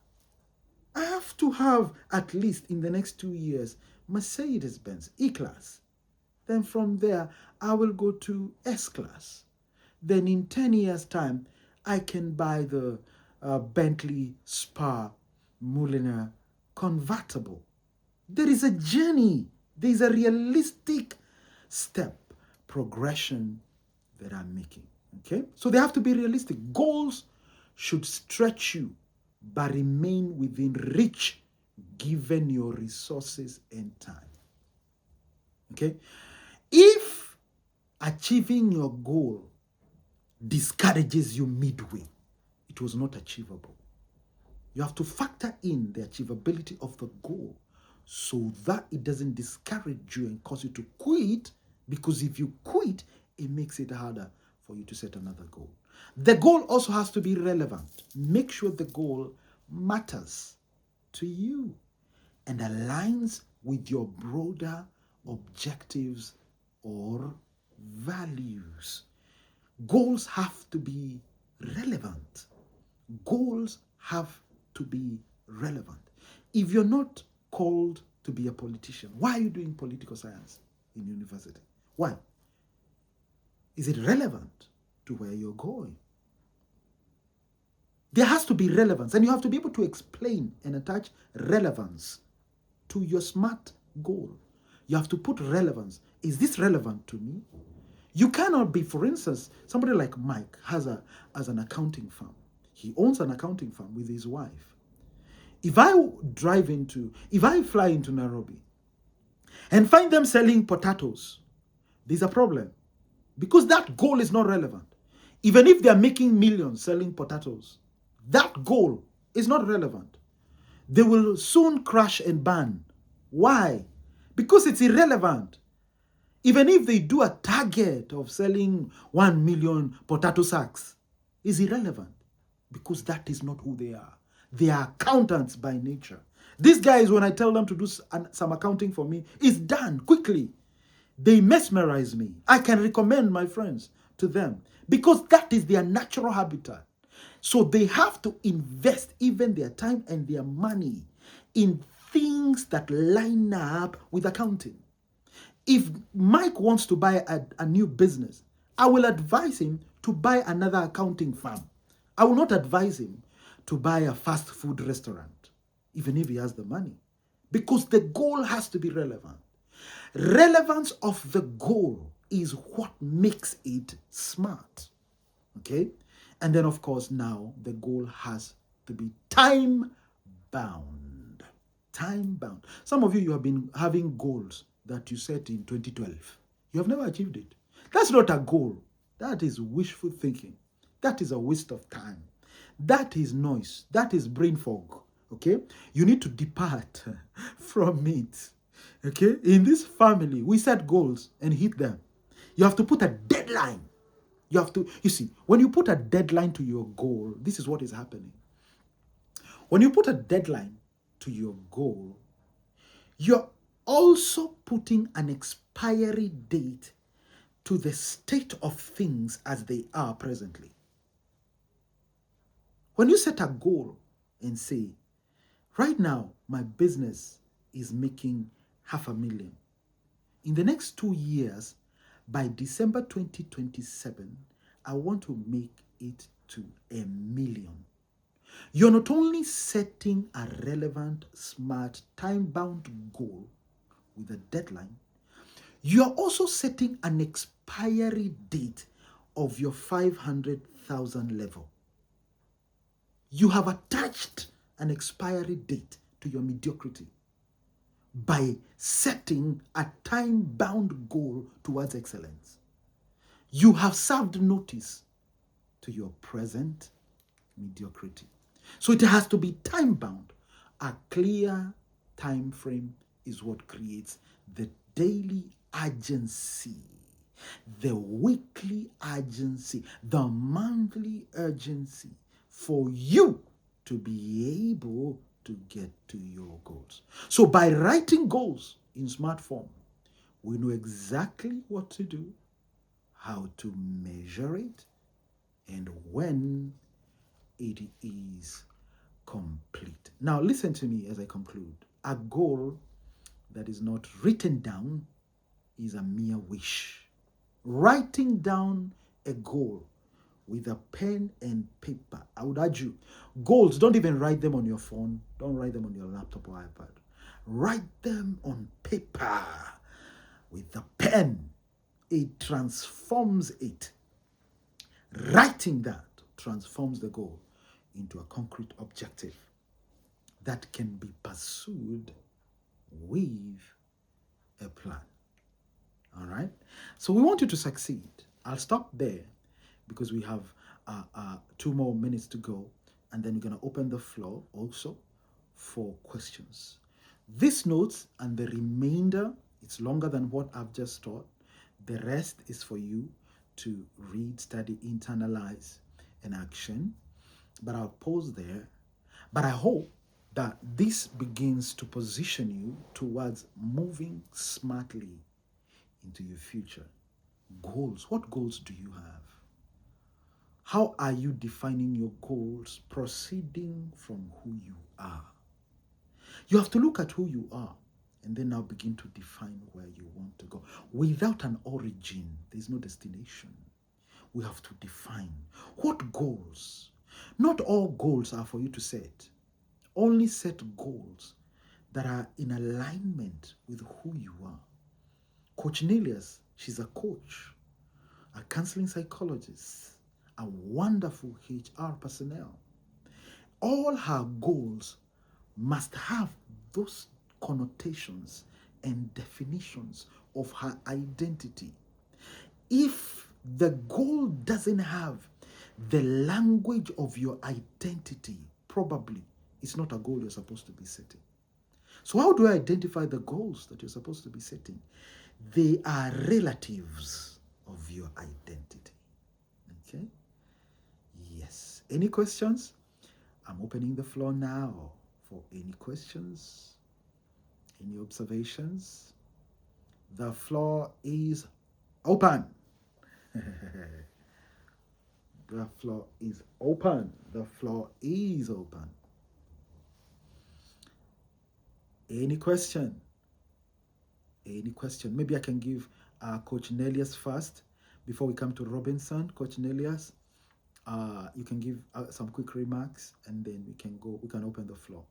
I have to have at least in the next 2 years Mercedes-Benz E-Class. Then from there, I will go to S-Class. Then in 10 years' time, I can buy the Bentley, Spa, Molina convertible. There is a journey. There is a realistic step progression that I'm making. Okay? So they have to be realistic. Goals should stretch you, but remain within reach given your resources and time. Okay? If achieving your goal discourages you midway, it was not achievable. You have to factor in the achievability of the goal so that it doesn't discourage you and cause you to quit, because if you quit, it makes it harder for you to set another goal. The goal also has to be relevant. Make sure the goal matters to you and aligns with your broader objectives or values. Goals have to be relevant. Goals have to be relevant. If you're not called to be a politician? Why are you doing political science in university? Why? Is it relevant to where you're going? There has to be relevance, and you have to be able to explain and attach relevance to your SMART goal. You have to put relevance. Is this relevant to me? You cannot be, for instance, somebody like Mike has an accounting firm. He owns an accounting firm with his wife. If I fly into Nairobi and find them selling potatoes, there's a problem, because that goal is not relevant. Even if they're making millions selling potatoes, that goal is not relevant. They will soon crash and burn. Why? Because it's irrelevant. Even if they do a target of selling 1 million potato sacks, is irrelevant, because that is not who they are. They are accountants by nature. These guys, when I tell them to do some accounting for me, it's done quickly. They mesmerize me. I can recommend my friends to them because that is their natural habitat. So they have to invest even their time and their money in things that line up with accounting. If Mike wants to buy a new business, I will advise him to buy another accounting firm. I will not advise him to buy a fast food restaurant, even if he has the money, because the goal has to be relevant. Relevance of the goal is what makes it SMART. Okay? And then, of course, now the goal has to be time bound. Time bound. Some of you have been having goals that you set in 2012. You have never achieved it. That's not a goal. That is wishful thinking. That is a waste of time. That is noise. That is brain fog. Okay? You need to depart from it. Okay? In this family, we set goals and hit them. You have to put a deadline. You see, when you put a deadline to your goal, this is what is happening. When you put a deadline to your goal, you're also putting an expiry date to the state of things as they are presently. When you set a goal and say, right now, my business is making $500,000. In the next 2 years, by December 2027, I want to make it to $1 million. You're not only setting a relevant, SMART, time-bound goal with a deadline, you're also setting an expiry date of your 500,000 level. You have attached an expiry date to your mediocrity by setting a time-bound goal towards excellence. You have served notice to your present mediocrity. So it has to be time-bound. A clear time frame is what creates the daily urgency, the weekly urgency, the monthly urgency for you to be able to get to your goals. So by writing goals in SMART form, we know exactly what to do, how to measure it, and when it is complete. Now listen to me as I conclude. A goal that is not written down is a mere wish. Writing down a goal with a pen and paper. I would urge you, goals, don't even write them on your phone. Don't write them on your laptop or iPad. Write them on paper with a pen. It transforms it. Writing that transforms the goal into a concrete objective that can be pursued with a plan. All right? So we want you to succeed. I'll stop there because we have 2 more minutes to go, and then we're going to open the floor also for questions. This notes and the remainder, it's longer than what I've just taught. The rest is for you to read, study, internalize, and action. But I'll pause there. But I hope that this begins to position you towards moving smartly into your future. Goals. What goals do you have? How are you defining your goals proceeding from who you are? You have to look at who you are and then now begin to define where you want to go. Without an origin, there's no destination. We have to define what goals. Not all goals are for you to set. Only set goals that are in alignment with who you are. Coach Nelius, she's a coach, a counseling psychologist, a wonderful HR personnel. All her goals must have those connotations and definitions of her identity. If the goal doesn't have the language of your identity, probably it's not a goal you're supposed to be setting. So, how do I identify the goals that you're supposed to be setting? They are relatives of your identity. Okay? Yes. Any questions? I'm opening the floor now for any questions, any observations. The floor is open. The floor is open. The floor is open. Any question? Any question? Maybe I can give Coach Nelius first before we come to Robinson. Coach Nelius, you can give some quick remarks, and then we can go. We can open the floor.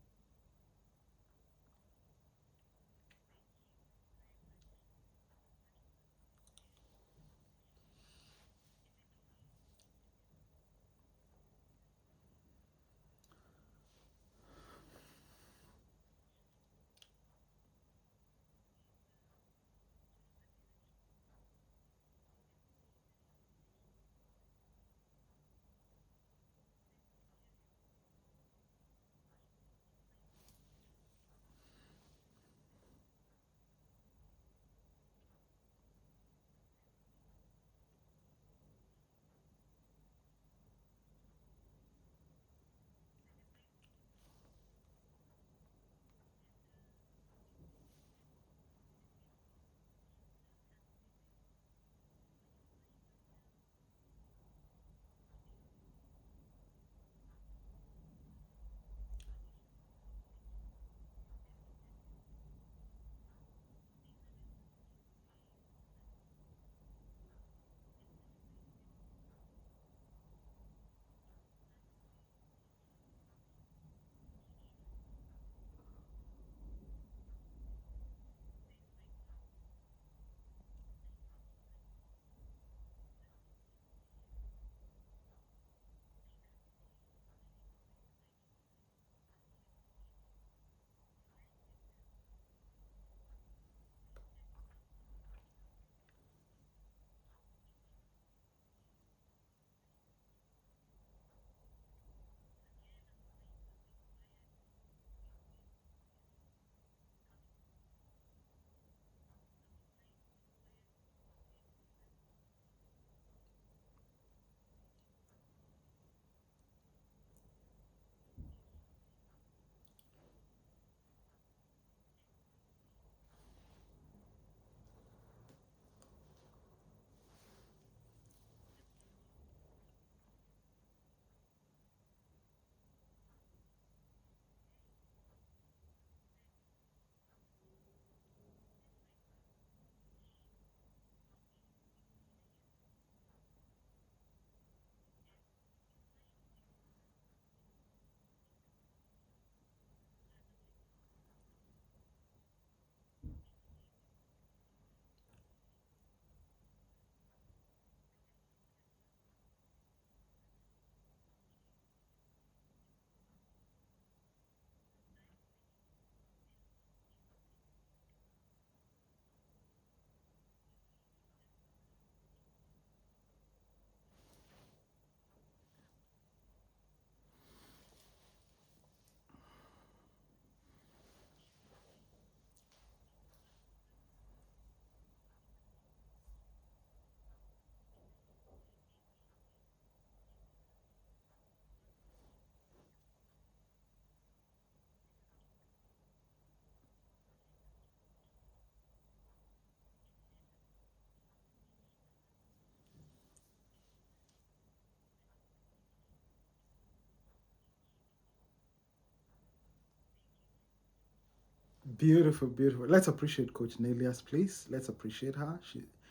Beautiful, beautiful. Let's appreciate Coach Nelias, please. Let's appreciate her.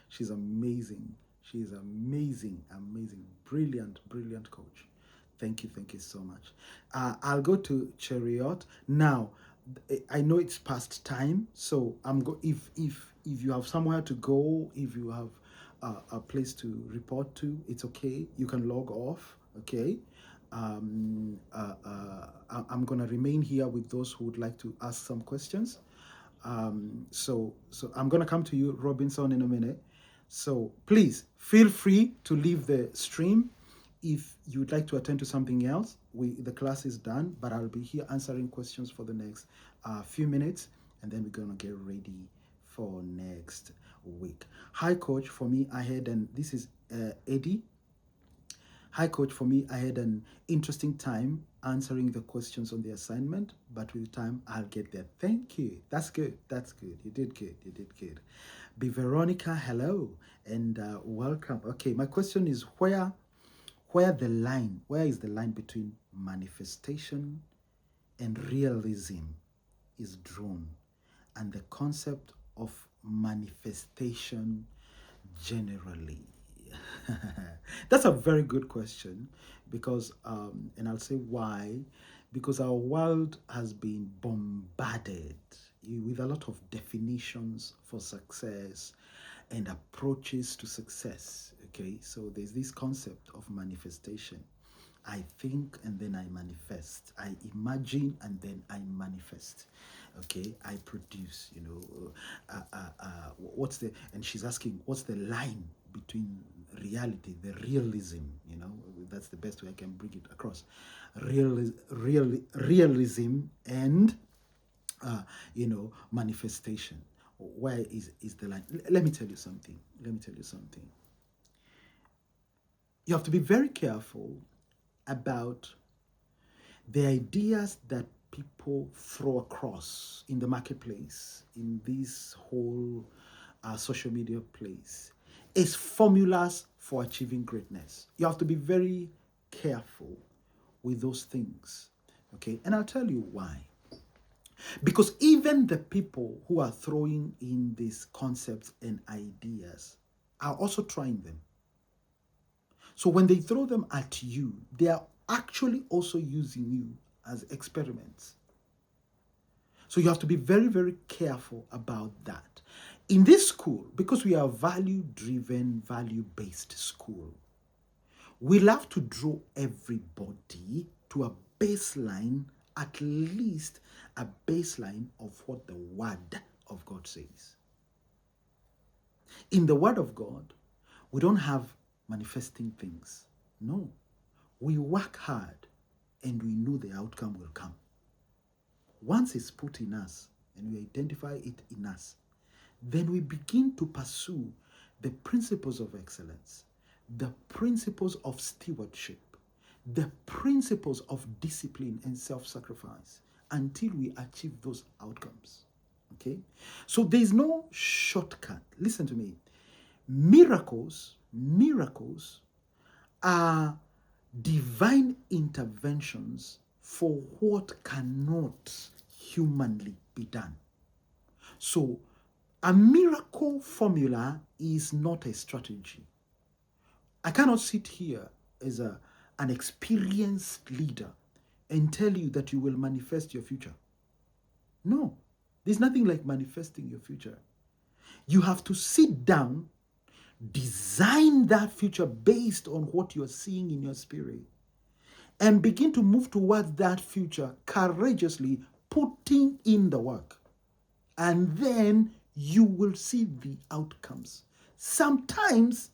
She's amazing. She's amazing, amazing, brilliant, brilliant coach. Thank you so much. I'll go to Chariot now. I know it's past time, so I'm go. If you have somewhere to go, if you have a place to report to, it's okay. You can log off. Okay. I'm gonna remain here with those who would like to ask some questions. So I'm gonna come to you, Robinson, in a minute. So please feel free to leave the stream if you'd like to attend to something else. The class is done, but I'll be here answering questions for the next few minutes, and then we're gonna get ready for next week. Hi, coach. For me, I had, and this is Eddie. Hi, coach. For me, I had an interesting time answering the questions on the assignment, but with time, I'll get there. Thank you. That's good. That's good. You did good. You did good. Be Veronica, hello, and welcome. Okay, my question is where is the line between manifestation and realism is drawn, and the concept of manifestation generally? That's a very good question because, and I'll say why, because our world has been bombarded with a lot of definitions for success and approaches to success. Okay, so there's this concept of manifestation. I think and then I manifest. I imagine and then I manifest. Okay, I produce. What's the? And she's asking, what's the line between reality, the realism? That's the best way I can bring it across. Realism and manifestation. Where is the line? Let me tell you something. You have to be very careful about the ideas that people throw across in the marketplace, in this whole social media place, is formulas for achieving greatness. You have to be very careful with those things, okay? And I'll tell you why. Because even the people who are throwing in these concepts and ideas are also trying them. So when they throw them at you, they are actually also using you as experiments. So you have to be very, very careful about that. In this school, because we are value-driven, value-based school, we love to draw everybody to a baseline, at least a baseline of what the Word of God says. In the Word of God, we don't have manifesting things. No. We work hard and we know the outcome will come. Once it's put in us and we identify it in us, then we begin to pursue the principles of excellence, the principles of stewardship, the principles of discipline and self-sacrifice until we achieve those outcomes. Okay? So there's no shortcut. Listen to me. Miracles are divine interventions for what cannot humanly be done. So a miracle formula is not a strategy. I cannot sit here as an experienced leader and tell you that you will manifest your future. No, there's nothing like manifesting your future. You have to sit down, design that future based on what you're seeing in your spirit, and begin to move towards that future courageously, putting in the work. And then you will see the outcomes. Sometimes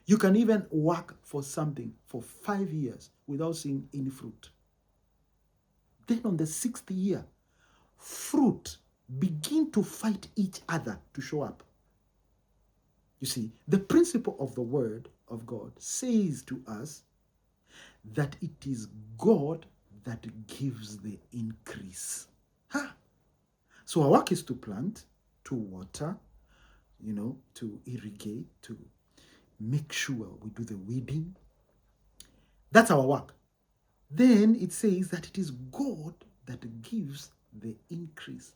you can even work for something for 5 years without seeing any fruit. Then on the 6th year, fruit begin to fight each other to show up. You see, the principle of the Word of God says to us that it is God that gives the increase. So our work is to plant, to water, to irrigate, to make sure we do the weeding. That's our work. Then it says that it is God that gives the increase.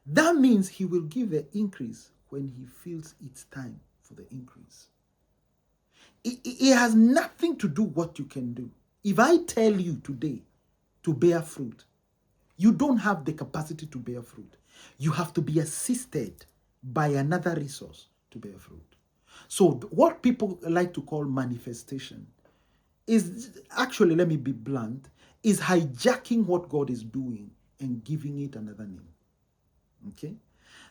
That means he will give the increase when he feels it's time for the increase. It has nothing to do what you can do. If I tell you today to bear fruit, you don't have the capacity to bear fruit. You have to be assisted by another resource to bear fruit. So what people like to call manifestation is actually, let me be blunt, is hijacking what God is doing and giving it another name. Okay?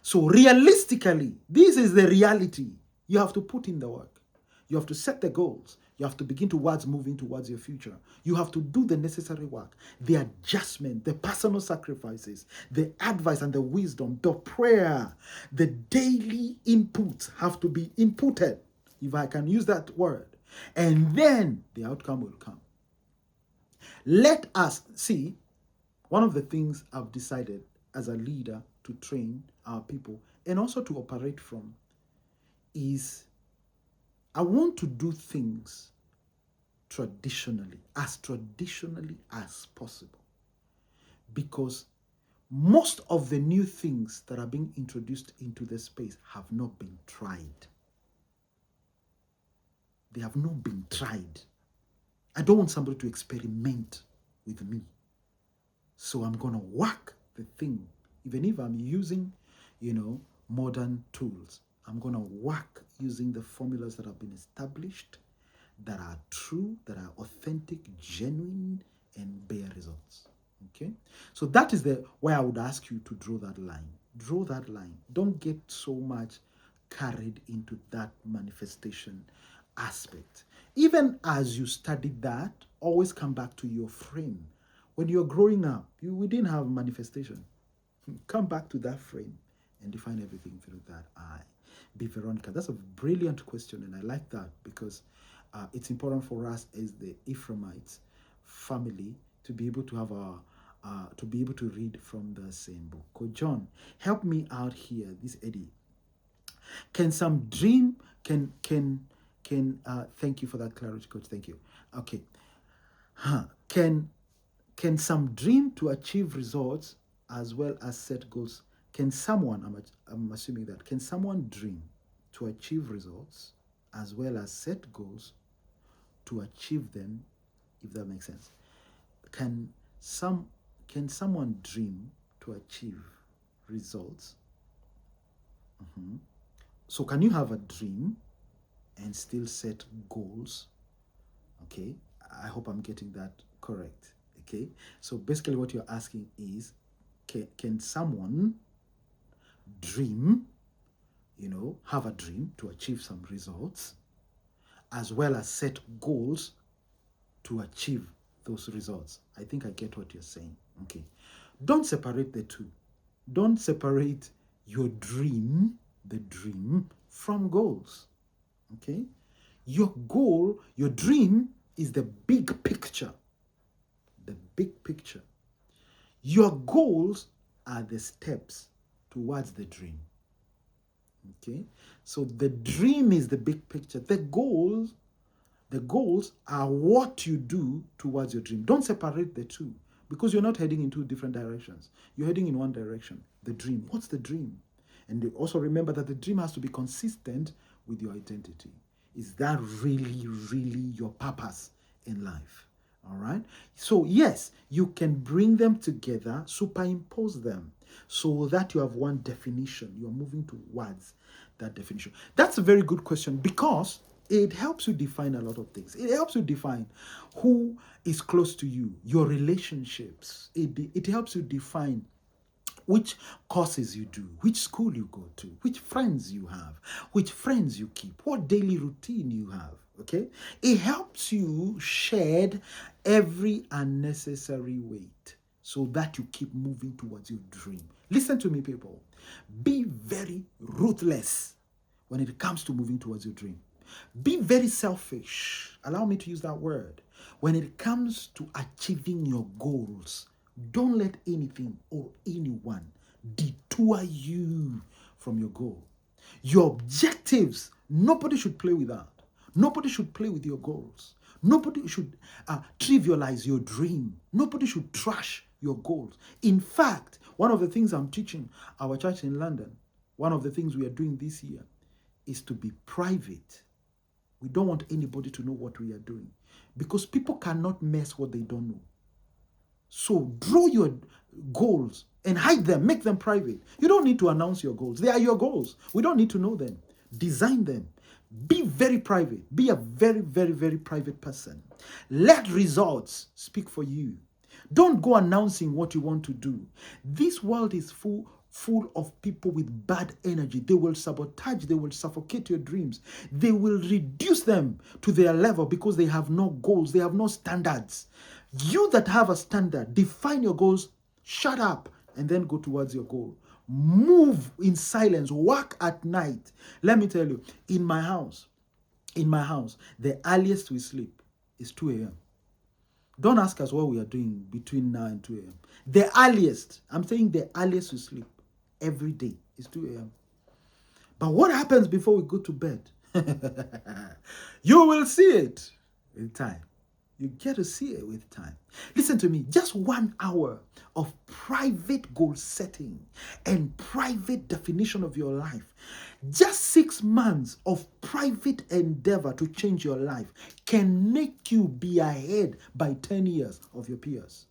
So realistically, this is the reality. You have to put in the work. You have to set the goals. You have to begin towards moving towards your future. You have to do the necessary work, the adjustment, the personal sacrifices, the advice and the wisdom, the prayer, the daily inputs have to be inputted, if I can use that word. And then the outcome will come. Let us see, one of the things I've decided as a leader to train our people and also to operate from is I want to do things traditionally as possible, because most of the new things that are being introduced into the space have not been tried. They have not been tried. I don't want somebody to experiment with me. So I'm going to work the thing. Even if I'm using, modern tools, I'm going to work using the formulas that have been established, that are true, that are authentic, genuine, and bear results. Okay? So that is where I would ask you to draw that line. Draw that line. Don't get so much carried into that manifestation aspect. Even as you study that, always come back to your frame. When you're growing up, we didn't have manifestation. Come back to that frame and define everything through that eye. Be Veronica. That's a brilliant question, and I like that because it's important for us as the Ephraimites family to be able to have to be able to read from the same book. Coach John, help me out here. This Eddie. Can some dream thank you for that clarity, Coach. Thank you. Okay. Can some dream to achieve results as well as set goals? Can someone, I'm assuming that, can someone dream to achieve results as well as set goals to achieve them, if that makes sense? Can someone dream to achieve results? So can you have a dream and still set goals? Okay, I hope I'm getting that correct. Okay, so basically what you're asking is, can someone dream, have a dream to achieve some results, as well as set goals to achieve those results? I think I get what you're saying. Okay, don't separate the two. Don't separate your dream, the dream, from goals. Okay, your goal, your dream is the big picture. The big picture. Your goals are the steps towards the dream. Okay, so the dream is the big picture. The goals are what you do towards your dream. Don't separate the two, because you're not heading in two different directions. You're heading in one direction. The dream. What's the dream? And also remember that the dream has to be consistent with your identity. Is that really, really your purpose in life? All right. So yes, you can bring them together, superimpose them, so that you have one definition. You're moving towards that definition. That's a very good question, because it helps you define a lot of things. It helps you define who is close to you, your relationships. It helps you define which courses you do, which school you go to, which friends you have, which friends you keep, what daily routine you have. Okay, it helps you shed every unnecessary weight so that you keep moving towards your dream. Listen to me, people. Be very ruthless when it comes to moving towards your dream. Be very selfish. Allow me to use that word. When it comes to achieving your goals, don't let anything or anyone detour you from your goal. Your objectives, nobody should play with that. Nobody should play with your goals. Nobody should trivialize your dream. Nobody should trash your goals. In fact, one of the things I'm teaching our church in London, one of the things we are doing this year is to be private. We don't want anybody to know what we are doing because people cannot mess what they don't know. So draw your goals and hide them, make them private. You don't need to announce your goals. They are your goals. We don't need to know them. Design them. Be very private. Be a very, very, very private person. Let results speak for you. Don't go announcing what you want to do. This world is full of people with bad energy. They will sabotage, they will suffocate your dreams. They will reduce them to their level because they have no goals, they have no standards. You that have a standard, define your goals, shut up, and then go towards your goal. Move in silence, work at night. Let me tell you, in my house, the earliest we sleep is 2 a.m. Don't ask us what we are doing between now and 2 a.m. The earliest, I'm saying the earliest we sleep every day is 2 a.m. But what happens before we go to bed? You will see it in time. You get to see it with time. Listen to me, just 1 hour of private goal setting and private definition of your life, just 6 months of private endeavor to change your life can make you be ahead by 10 years of your peers.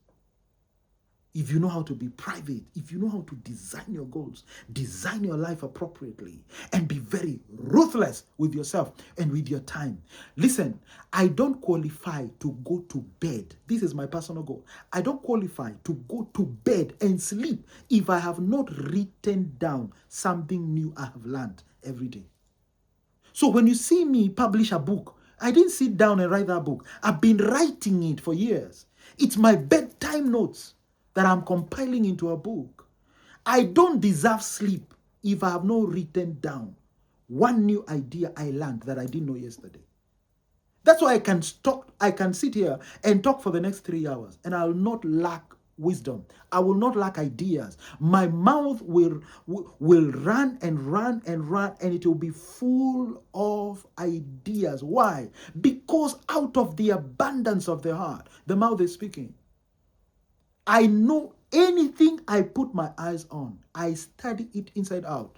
If you know how to be private, if you know how to design your goals, design your life appropriately, and be very ruthless with yourself and with your time. Listen, I don't qualify to go to bed. This is my personal goal. I don't qualify to go to bed and sleep if I have not written down something new I have learned every day. So when you see me publish a book, I didn't sit down and write that book. I've been writing it for years. It's my bedtime notes that I'm compiling into a book. I don't deserve sleep if I have not written down one new idea I learned that I didn't know yesterday. That's why I can sit here and talk for the next 3 hours and I'll not lack wisdom. I will not lack ideas. My mouth will run and run and run, and it will be full of ideas. Why? Because out of the abundance of the heart, the mouth is speaking. I know anything I put my eyes on, I study it inside out.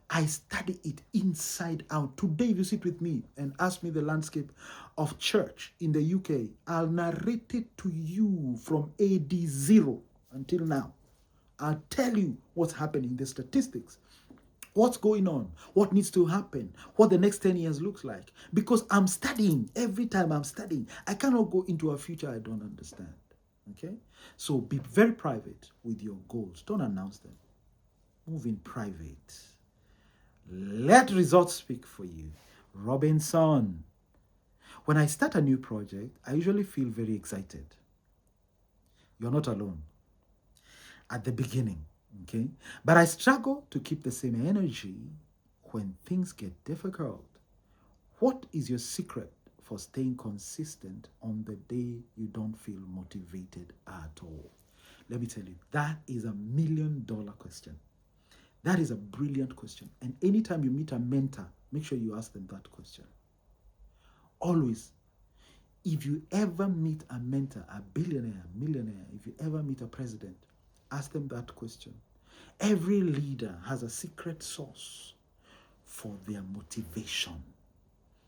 I study it inside out. Today, if you sit with me and ask me the landscape of church in the UK, I'll narrate it to you from AD 0 until now. I'll tell you what's happening, the statistics, what's going on, what needs to happen, what the next 10 years looks like. Because I'm studying. Every time I'm studying, I cannot go into a future I don't understand. Okay? So be very private with your goals. Don't announce them. Move in private. Let results speak for you. Robinson. When I start a new project, I usually feel very excited. You're not alone at the beginning, okay? But I struggle to keep the same energy when things get difficult. What is your secret for staying consistent on the day you don't feel motivated at all? Let me tell you, that is $1 million question. That is a brilliant question. And anytime you meet a mentor, make sure you ask them that question. Always. If you ever meet a mentor, a billionaire, millionaire, if you ever meet a president, ask them that question. Every leader has a secret source for their motivation.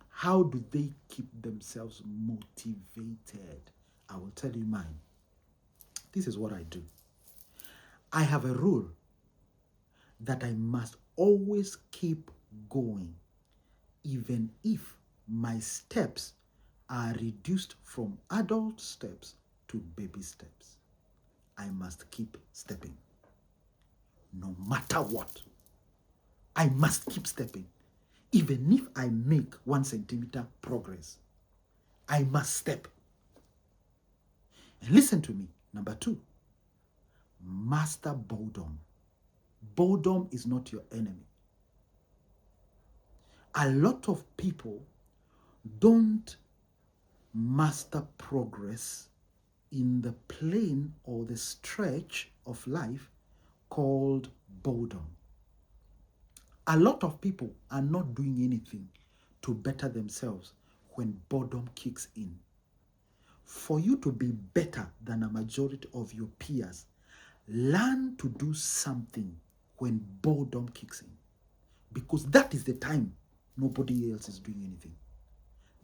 How do they keep themselves motivated? I will tell you mine. This is what I do. I have a rule that I must always keep going, even if my steps are reduced from adult steps to baby steps. I must keep stepping. No matter what, I must keep stepping. Even if I make 1 centimeter progress, I must step. And listen to me. Number 2, master boredom. Boredom is not your enemy. A lot of people don't master progress in the plane or the stretch of life called boredom. A lot of people are not doing anything to better themselves when boredom kicks in. For you to be better than a majority of your peers, learn to do something when boredom kicks in. Because that is the time nobody else is doing anything.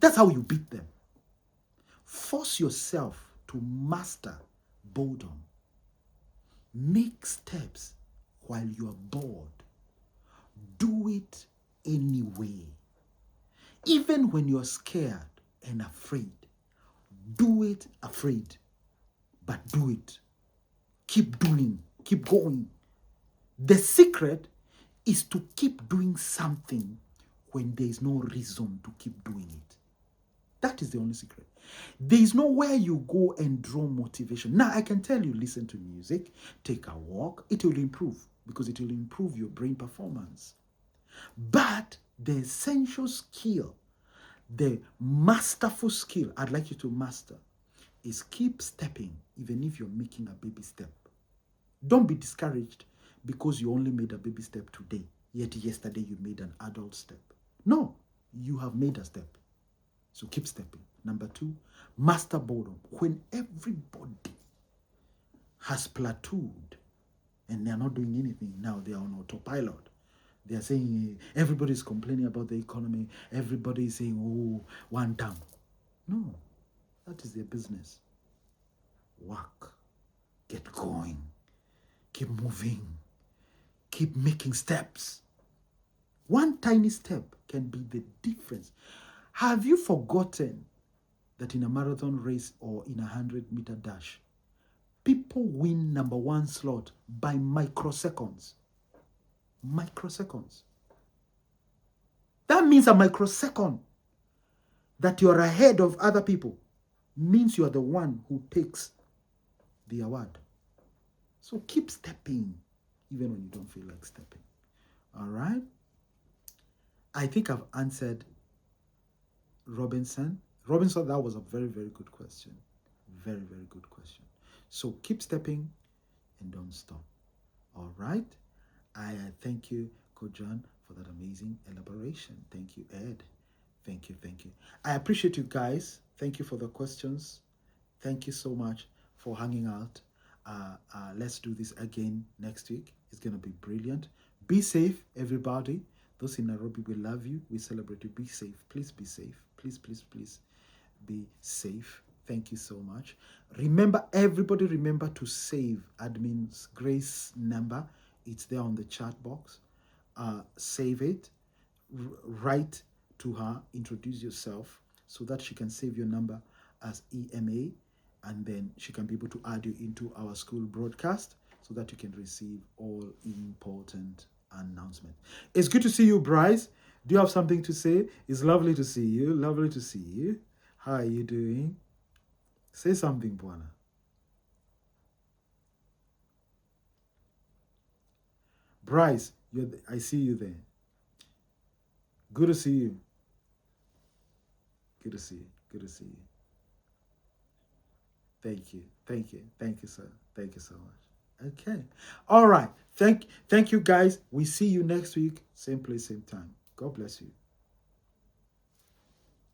That's how you beat them. Force yourself to master boredom. Make steps while you are bored. Do it anyway. Even when you're scared and afraid, do it afraid, but do it. Keep doing, keep going. The secret is to keep doing something when there is no reason to keep doing it. That is the only secret. There is nowhere you go and draw motivation. Now, I can tell you, listen to music, take a walk. It will improve because it will improve your brain performance. But the essential skill, the masterful skill I'd like you to master is keep stepping even if you're making a baby step. Don't be discouraged because you only made a baby step today, yet yesterday you made an adult step. No, you have made a step. So keep stepping. Number 2, master boredom. When everybody has plateaued and they're not doing anything, now they are on autopilot. They are saying everybody's complaining about the economy. Everybody is saying, oh, one time. No, that is their business. Work. Get going. Keep moving. Keep making steps. One tiny step can be the difference. Have you forgotten that in a marathon race or in a 100-meter dash, people win number 1 slot by microseconds? Microseconds. That means a microsecond that you are ahead of other people means you are the one who takes the award. So keep stepping even when you don't feel like stepping. All right? I think I've answered Robinson, that was a very, very good question. Very, very good question. So keep stepping and don't stop. All right? I thank you, Coach John, for that amazing elaboration. Thank you, Ed. Thank you, thank you. I appreciate you guys. Thank you for the questions. Thank you so much for hanging out. Let's do this again next week. It's going to be brilliant. Be safe, everybody. Those in Nairobi, we love you. We celebrate you. Be safe. Please be safe. Please, please, please be safe. Thank you so much. Remember, everybody remember to save admin's Grace number. It's there on the chat box. Save it. Write to her. Introduce yourself so that she can save your number as EMA. And then she can be able to add you into our school broadcast so that you can receive all important announcements. It's good to see you, Bryce. Do you have something to say? It's lovely to see you. Lovely to see you. How are you doing? Say something, Buana. Bryce, I see you there. Good to see you. Good to see you. Good to see you. Thank you. Thank you. Thank you, sir. Thank you so much. Okay. All right. Thank you, guys. We see you next week. Same place, same time. God bless you.